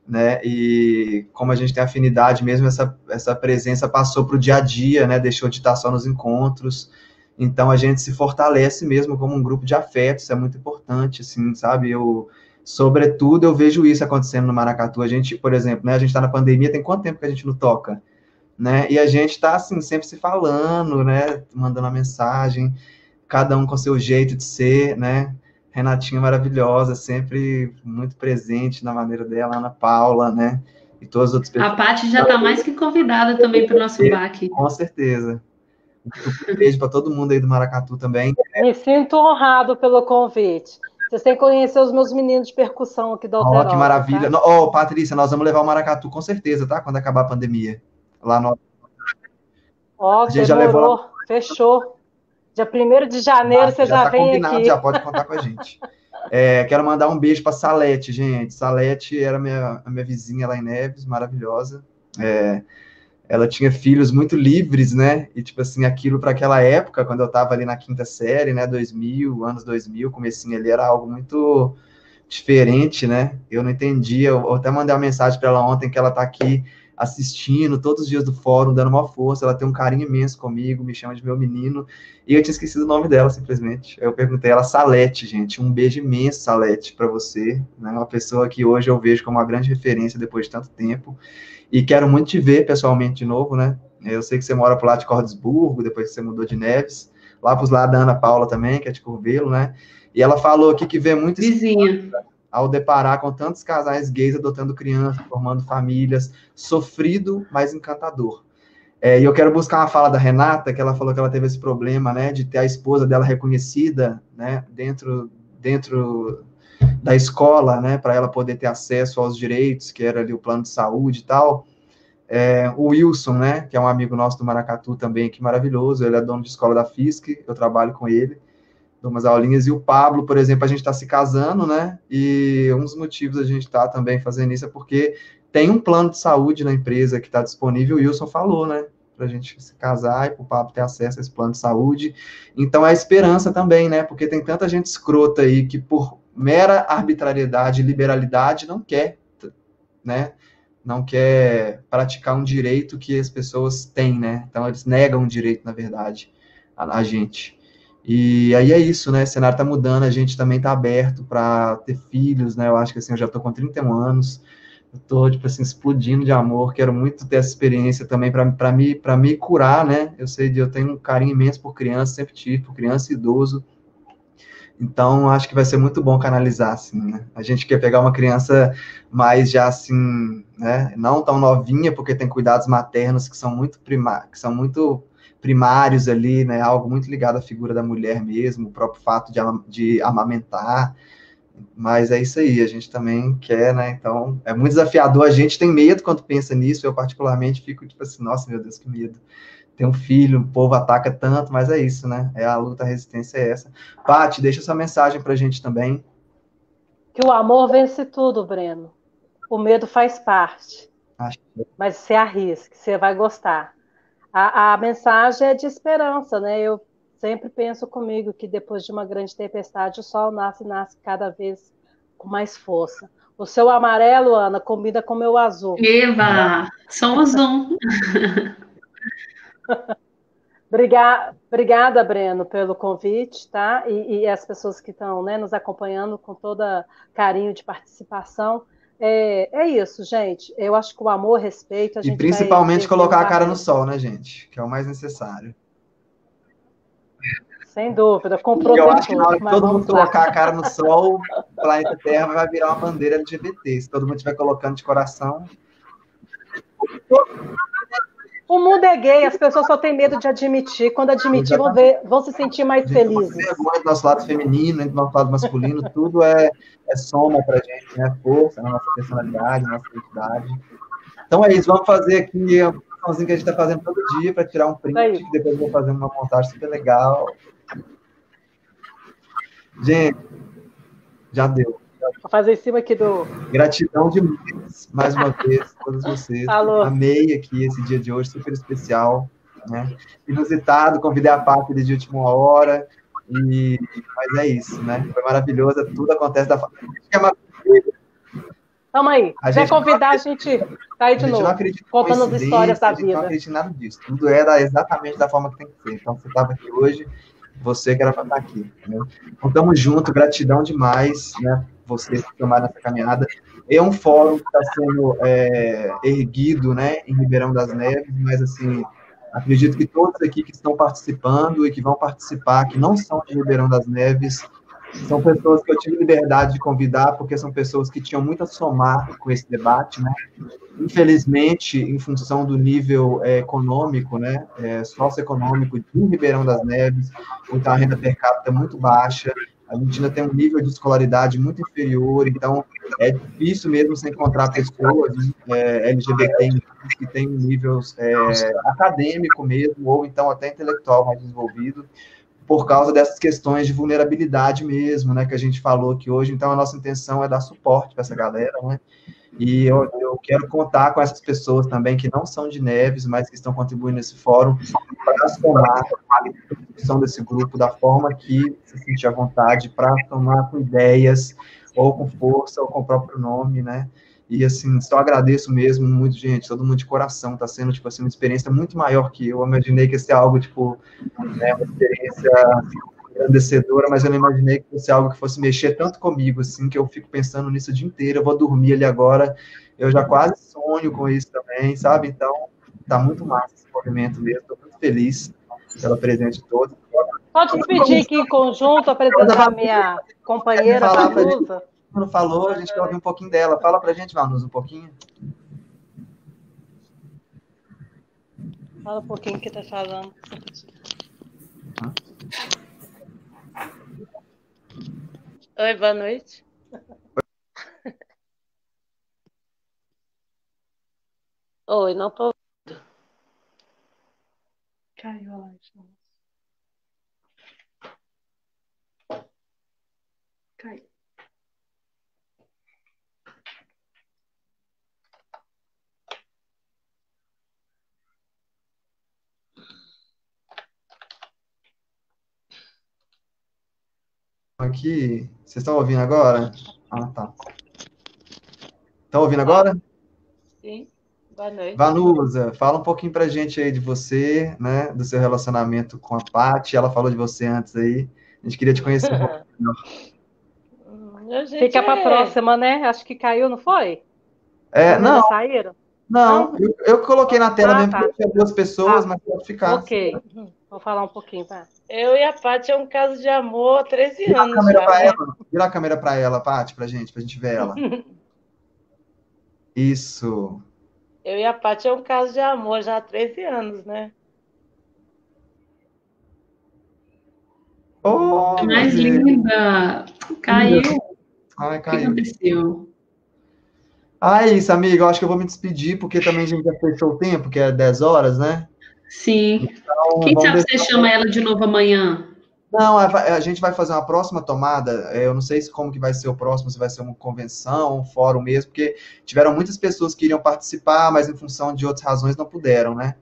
né, e como a gente tem afinidade mesmo, essa presença passou para o dia a dia, né, deixou de estar só nos encontros. Então, a gente se fortalece mesmo como um grupo de afetos, isso é muito importante, assim, sabe? Sobretudo, eu vejo isso acontecendo no Maracatu. A gente, por exemplo, né, a gente está na pandemia, tem quanto tempo que a gente não toca? Né? E a gente está assim sempre se falando, né? Mandando uma mensagem, cada um com seu jeito de ser, né? Renatinha maravilhosa, sempre muito presente na maneira dela, Ana Paula, né? E todas as outras A pessoas. Paty já está mais que convidada também para o nosso baque. Com certeza. Um beijo para todo mundo aí do Maracatu também. Me sinto honrado pelo convite. Vocês têm que conhecer os meus meninos de percussão aqui da Alterosa. Que maravilha. Tá? Patrícia, nós vamos levar o Maracatu com certeza, tá? Quando acabar a pandemia. Lá no... A gente demorou. Já fechou. Dia 1º de janeiro você já vem aqui. Já pode contar com a gente. Quero mandar um beijo para Salete, gente. Salete era a minha vizinha lá em Neves, maravilhosa. Ela tinha filhos muito livres, né? E, tipo assim, aquilo para aquela época, quando eu estava ali na quinta série, né? Anos 2000, comecinho ali, era algo muito diferente, né? Eu não entendia. Eu até mandei uma mensagem para ela ontem que ela está aqui assistindo todos os dias do fórum, dando uma força. Ela tem um carinho imenso comigo, me chama de meu menino. E eu tinha esquecido o nome dela, simplesmente. Eu perguntei a ela, Salete, gente. Um beijo imenso, Salete, para você. Né? Uma pessoa que hoje eu vejo como uma grande referência depois de tanto tempo. E quero muito te ver pessoalmente de novo, né? Eu sei que você mora por lá de Cordesburgo, depois que você mudou de Neves. Lá para os lados da Ana Paula também, que é de Curvelo, né? E ela falou aqui que vê muito vizinha ao deparar com tantos casais gays adotando crianças, formando famílias, sofrido, mas encantador. E eu quero buscar uma fala da Renata, que ela falou que ela teve esse problema, né, de ter a esposa dela reconhecida, né, dentro da escola, né, para ela poder ter acesso aos direitos, que era ali o plano de saúde e tal. O Wilson, né, que é um amigo nosso do Maracatu também, que maravilhoso, ele é dono de escola da FISC, eu trabalho com ele, dou umas aulinhas, e o Pablo, por exemplo, a gente está se casando, né, e um dos motivos a gente está também fazendo isso é porque tem um plano de saúde na empresa que está disponível, o Wilson falou, né, para a gente se casar e para o Pablo ter acesso a esse plano de saúde. Então, é a esperança também, né, porque tem tanta gente escrota aí que por mera arbitrariedade e liberalidade não quer, né, não quer praticar um direito que as pessoas têm, né, então eles negam o direito, na verdade, a gente. E aí é isso, né? O cenário está mudando, a gente também está aberto para ter filhos, né? Eu acho que assim, eu já estou com 31 anos, eu estou, tipo assim, explodindo de amor, quero muito ter essa experiência também para me curar, né? Eu tenho um carinho imenso por criança, sempre tive, por criança e idoso. Então, acho que vai ser muito bom canalizar, assim, né? A gente quer pegar uma criança mais já, assim, né? Não tão novinha, porque tem cuidados maternos que são muito primários ali, né? Algo muito ligado à figura da mulher mesmo, o próprio fato de amamentar. Mas é isso aí, a gente também quer, né? Então, é muito desafiador. A gente tem medo quando pensa nisso. Eu, particularmente, fico tipo assim, nossa, meu Deus, que medo. Tem um filho, o povo ataca tanto, mas é isso, né? A luta, a resistência é essa. Paty, deixa sua mensagem pra gente também. Que o amor vence tudo, Breno. O medo faz parte. Mas você arrisca, você vai gostar. A mensagem é de esperança, né? Eu sempre penso comigo que depois de uma grande tempestade, o sol nasce cada vez com mais força. O seu amarelo, Ana, combina com o meu azul. Eva, somos um. Obrigada, Breno, pelo convite, tá? E as pessoas que estão, né, nos acompanhando com todo carinho de participação. É isso, gente. Eu acho que o amor, respeito, a E gente principalmente vai colocar a cara no valendo. sol, né, gente? Que é o mais necessário. Sem dúvida, com Eu acho que na protetor. hora que Mas todo mundo vamos lá. colocar a cara no sol, o planeta Terra vai virar uma bandeira LGBT. Se todo mundo estiver colocando de coração. O mundo é gay, as pessoas só têm medo de admitir. Quando admitir, vão se sentir mais felizes. Vergonha do nosso lado feminino, do nosso lado masculino, tudo é soma pra gente, né? Força na nossa personalidade, na nossa identidade. Então é isso, vamos fazer aqui a funçãozinha que a gente está fazendo todo dia para tirar um print, que depois eu vou fazer uma montagem super legal. Gente, já deu. Vou fazer em cima aqui do... Gratidão demais, mais uma vez, a todos vocês. Falou. Amei aqui esse dia de hoje, super especial, né? Inusitado, convidei a Paty de última hora, mas é isso, né? Foi maravilhoso, tudo acontece da forma. Tamo aí. Se quiser convidar, a gente tá aí de novo, contando as histórias da vida. A gente não acredita em nada disso. Tudo exatamente da forma que tem que ser. Então, você estava aqui hoje, você que era para estar aqui. Né? Então, estamos juntos, gratidão demais, né? Vocês que tomaram essa caminhada. É um fórum que está sendo erguido, né, em Ribeirão das Neves, mas, assim, acredito que todos aqui que estão participando e que vão participar, que não são de Ribeirão das Neves, são pessoas que eu tive liberdade de convidar, porque são pessoas que tinham muito a somar com esse debate, né? Infelizmente, em função do nível econômico, né, socioeconômico de Ribeirão das Neves, então a renda per capita é muito baixa, a gente ainda tem um nível de escolaridade muito inferior, então é difícil mesmo você encontrar pessoas LGBT que têm um nível acadêmico mesmo, ou então até intelectual mais desenvolvido, por causa dessas questões de vulnerabilidade mesmo, né, que a gente falou aqui hoje. Então, a nossa intenção é dar suporte para essa galera, né, e eu quero contar com essas pessoas também que não são de Neves, mas que estão contribuindo nesse fórum para somar a discussão desse grupo da forma que se sentir à vontade, para somar com ideias, ou com força, ou com o próprio nome, né, e, assim, só agradeço mesmo muito, gente, todo mundo de coração, está sendo, tipo assim, uma experiência muito maior que eu imaginei que ia ser algo, tipo, né, uma experiência engrandecedora, mas eu não imaginei que fosse algo que fosse mexer tanto comigo, assim, que eu fico pensando nisso o dia inteiro, eu vou dormir ali agora, eu já quase sonho com isso também, sabe? Então, tá muito massa esse movimento mesmo, estou muito feliz pela presença de todos. Pode despedir aqui em conjunto, apresentar a minha companheira, Vanusa. Quando falou, a gente quer ouvir um pouquinho dela. Fala pra gente, Vanusa, um pouquinho. Fala um pouquinho que tá falando. Oi, boa noite. Oi, não tô ouvindo. Caiu a live. Caiu. Aqui, vocês estão ouvindo agora? Ah, tá. Estão ouvindo agora? Sim, boa noite. Vanusa, fala um pouquinho pra gente aí de você, né, do seu relacionamento com a Paty. Ela falou de você antes aí. A gente queria te conhecer um pouco melhor. Fica para a próxima, né? Acho que caiu, não foi? Não. Saíram? Não, eu coloquei na tela mesmo, tá. porque tinha duas pessoas, mas pode ficar. Ok. Vou falar um pouquinho, tá? Eu e a Paty é um caso de amor há 13 Vira anos a câmera já, pra né? ela. Vira a câmera para ela, Paty, pra gente ver ela. Isso. Eu e a Paty é um caso de amor já há 13 anos, né? Oh, mais linda! Caiu. Ai, O que caiu. aconteceu? Ah, é isso, amiga. Eu acho que eu vou me despedir, porque também a gente já fechou o tempo, que é 10 horas, né? Sim. Então, Quem sabe vamos você chama ela de novo amanhã? Não, a gente vai fazer uma próxima tomada. Eu não sei como que vai ser o próximo, se vai ser uma convenção, um fórum mesmo, porque tiveram muitas pessoas que iriam participar, mas em função de outras razões não puderam, né?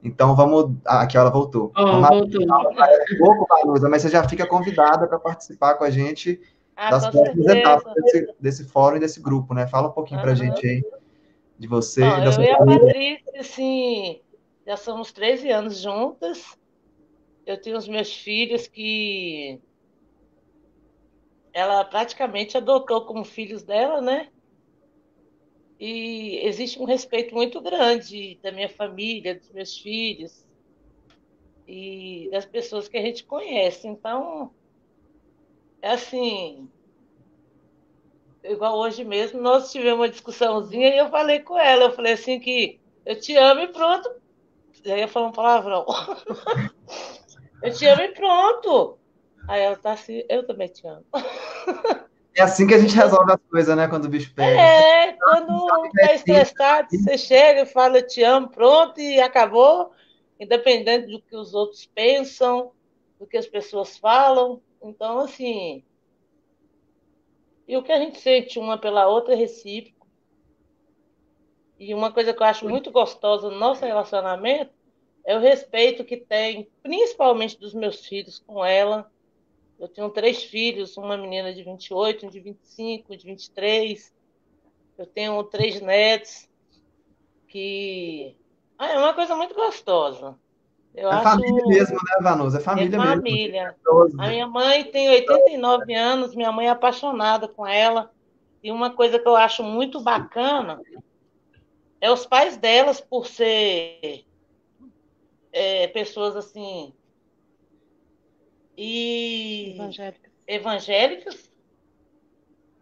Então vamos. Aqui ela voltou. Voltou. Um pouco, Vanusa, mas você já fica convidada para participar com a gente das com próximas certeza. etapas desse fórum e desse grupo, né? Fala um pouquinho para a Aham. gente aí de você Ó, e da eu sua e a família. Patrícia, assim, já somos 13 anos juntas. Eu tenho os meus filhos que ela praticamente adotou como filhos dela, né? E existe um respeito muito grande da minha família, dos meus filhos e das pessoas que a gente conhece. Então, é assim, igual hoje mesmo, nós tivemos uma discussãozinha e eu falei com ela, eu falei assim que eu te amo e pronto. Já ia falar um palavrão. Eu te amo e pronto. Aí ela tá assim, eu também te amo. É assim que a gente Então, resolve as coisas, né? Quando o bicho pega. quando Sabe um que é tá assim, estressado, você chega e fala, eu te amo, pronto, e acabou, independente do que os outros pensam, do que as pessoas falam. Então, assim, e o que a gente sente uma pela outra é recíproco. E uma coisa que eu acho muito gostosa no nosso relacionamento é o respeito que tem, principalmente dos meus filhos com ela. Eu tenho 3 filhos, uma menina de 28, um de 25, um de 23. Eu tenho 3 netos que é uma coisa muito gostosa. Eu é família acho mesmo, né, Vanusa? É é família mesmo. família. A Gostoso. minha mãe tem 89 anos, minha mãe é apaixonada com ela. E uma coisa que eu acho muito bacana é os pais delas, por ser pessoas assim e Evangélica. evangélicas.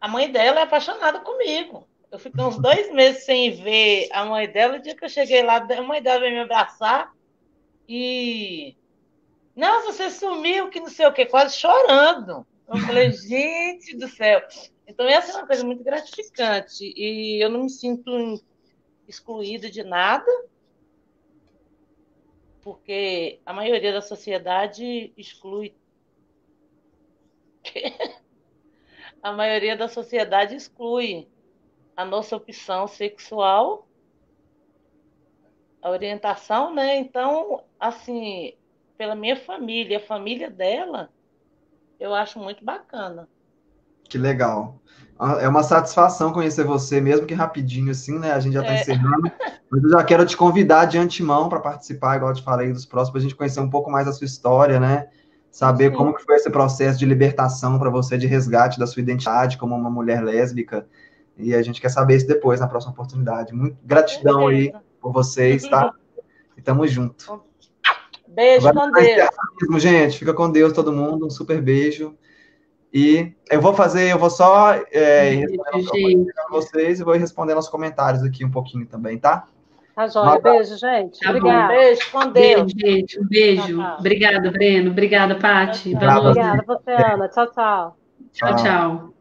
A mãe dela é apaixonada comigo. Eu fiquei uns 2 meses sem ver a mãe dela. O dia que eu cheguei lá, a mãe dela veio me abraçar e nossa, você sumiu, que não sei o quê, quase chorando. Eu falei, gente do céu. Então, essa é uma coisa muito gratificante. E eu não me sinto excluída de nada, porque a maioria da sociedade exclui. A maioria da sociedade exclui a nossa opção sexual, a orientação, né? Então, assim, pela minha família, a família dela, eu acho muito bacana. Que legal. É uma satisfação conhecer você, mesmo que rapidinho assim, né? A gente já está É, encerrando. Mas eu já quero te convidar de antemão para participar, igual eu te falei, dos próximos, para a gente conhecer um pouco mais da sua história, né? sim, Saber sim, como que foi esse processo de libertação para você, de resgate da sua identidade como uma mulher lésbica. E a gente quer saber isso depois, na próxima oportunidade. Muito com gratidão aí certeza. por vocês, tá? E tamo junto. Beijo Agora com vai encerrar Deus. mesmo, gente. Fica com Deus, todo mundo. Um super beijo. E eu vou só responder Gente, vocês e vou ir respondendo aos comentários aqui um pouquinho também, tá? Tá Um joia. abraço, Beijo, gente. tá bom. Obrigada. Beijo com Beijo, Deus. gente. Um Tchau, beijo. tchau. Obrigada, Breno. Obrigada, Tchau, Pati. tchau. abraço. Obrigada, Vanusa. você, Ana. Tchau, tchau. Tchau, Tchau. tchau.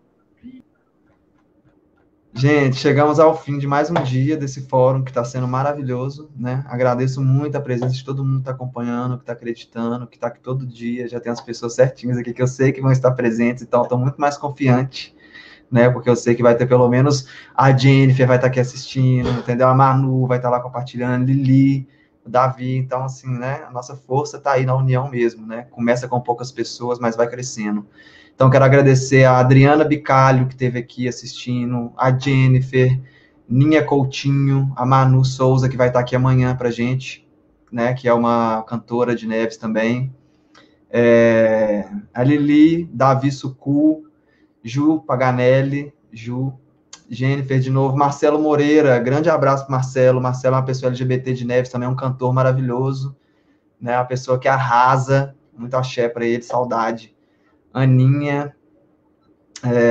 Gente, chegamos ao fim de mais um dia desse fórum que está sendo maravilhoso, né? Agradeço muito a presença de todo mundo que está acompanhando, que está acreditando, que está aqui todo dia. Já tem as pessoas certinhas aqui que eu sei que vão estar presentes, então estou muito mais confiante, né? Porque eu sei que vai ter pelo menos a Jennifer vai estar aqui assistindo, entendeu? A Manu vai estar lá compartilhando, Lili, o Davi. Então, assim, né? A nossa força está aí na união mesmo, né? Começa com poucas pessoas, mas vai crescendo. Então, quero agradecer a Adriana Bicalho, que esteve aqui assistindo, a Jennifer, Ninha Coutinho, a Manu Souza, que vai estar aqui amanhã para gente, né? Que é uma cantora de Neves também. A Lili, Davi Sucu, Ju Paganelli, Jennifer de novo, Marcelo Moreira, grande abraço para Marcelo. Marcelo é uma pessoa LGBT de Neves, também é um cantor maravilhoso, né? Uma pessoa que arrasa, muito axé para ele, saudade. Aninha,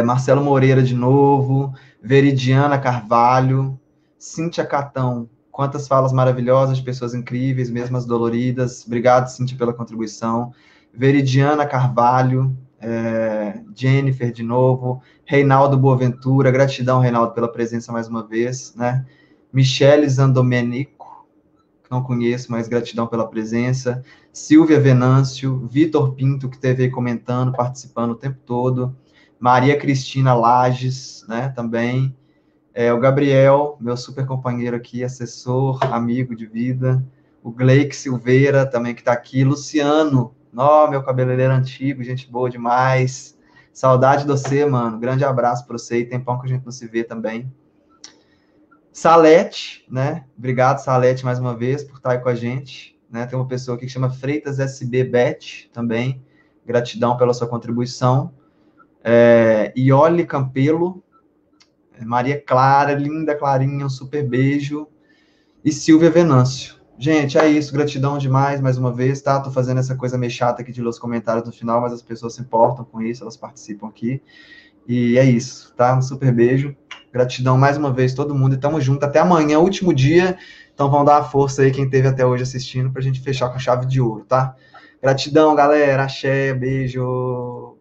Marcelo Moreira de novo, Veridiana Carvalho, Cíntia Catão, quantas falas maravilhosas, pessoas incríveis, mesmo as doloridas. Obrigado, Cíntia, pela contribuição. Veridiana Carvalho, Jennifer de novo, Reinaldo Boaventura, gratidão, Reinaldo, pela presença mais uma vez, né? Michele Zandomenico, que não conheço, mas gratidão pela presença. Silvia Venâncio, Vitor Pinto, que esteve aí comentando, participando o tempo todo. Maria Cristina Lages, né, também. O Gabriel, meu super companheiro aqui, assessor, amigo de vida. O Gleique Silveira, também, que está aqui. Luciano, meu cabeleireiro antigo, gente boa demais. Saudade de você, mano. Grande abraço para você. E tempão que a gente não se vê também. Salete, né? Obrigado, Salete, mais uma vez, por estar aí com a gente. Né? Tem uma pessoa aqui que chama Freitas SB Bet também. Gratidão pela sua contribuição. Iole Campelo. Maria Clara, linda Clarinha, um super beijo. E Silvia Venâncio. Gente, é isso. Gratidão demais, mais uma vez, tá? Tô fazendo essa coisa meio chata aqui de ler os comentários no final, mas as pessoas se importam com isso, elas participam aqui. E é isso, tá? Um super beijo. Gratidão mais uma vez, todo mundo. E tamo junto. Até amanhã, último dia. Então vão dar uma força aí, quem esteve até hoje assistindo, pra gente fechar com chave de ouro, tá? Gratidão, galera. Axé, beijo.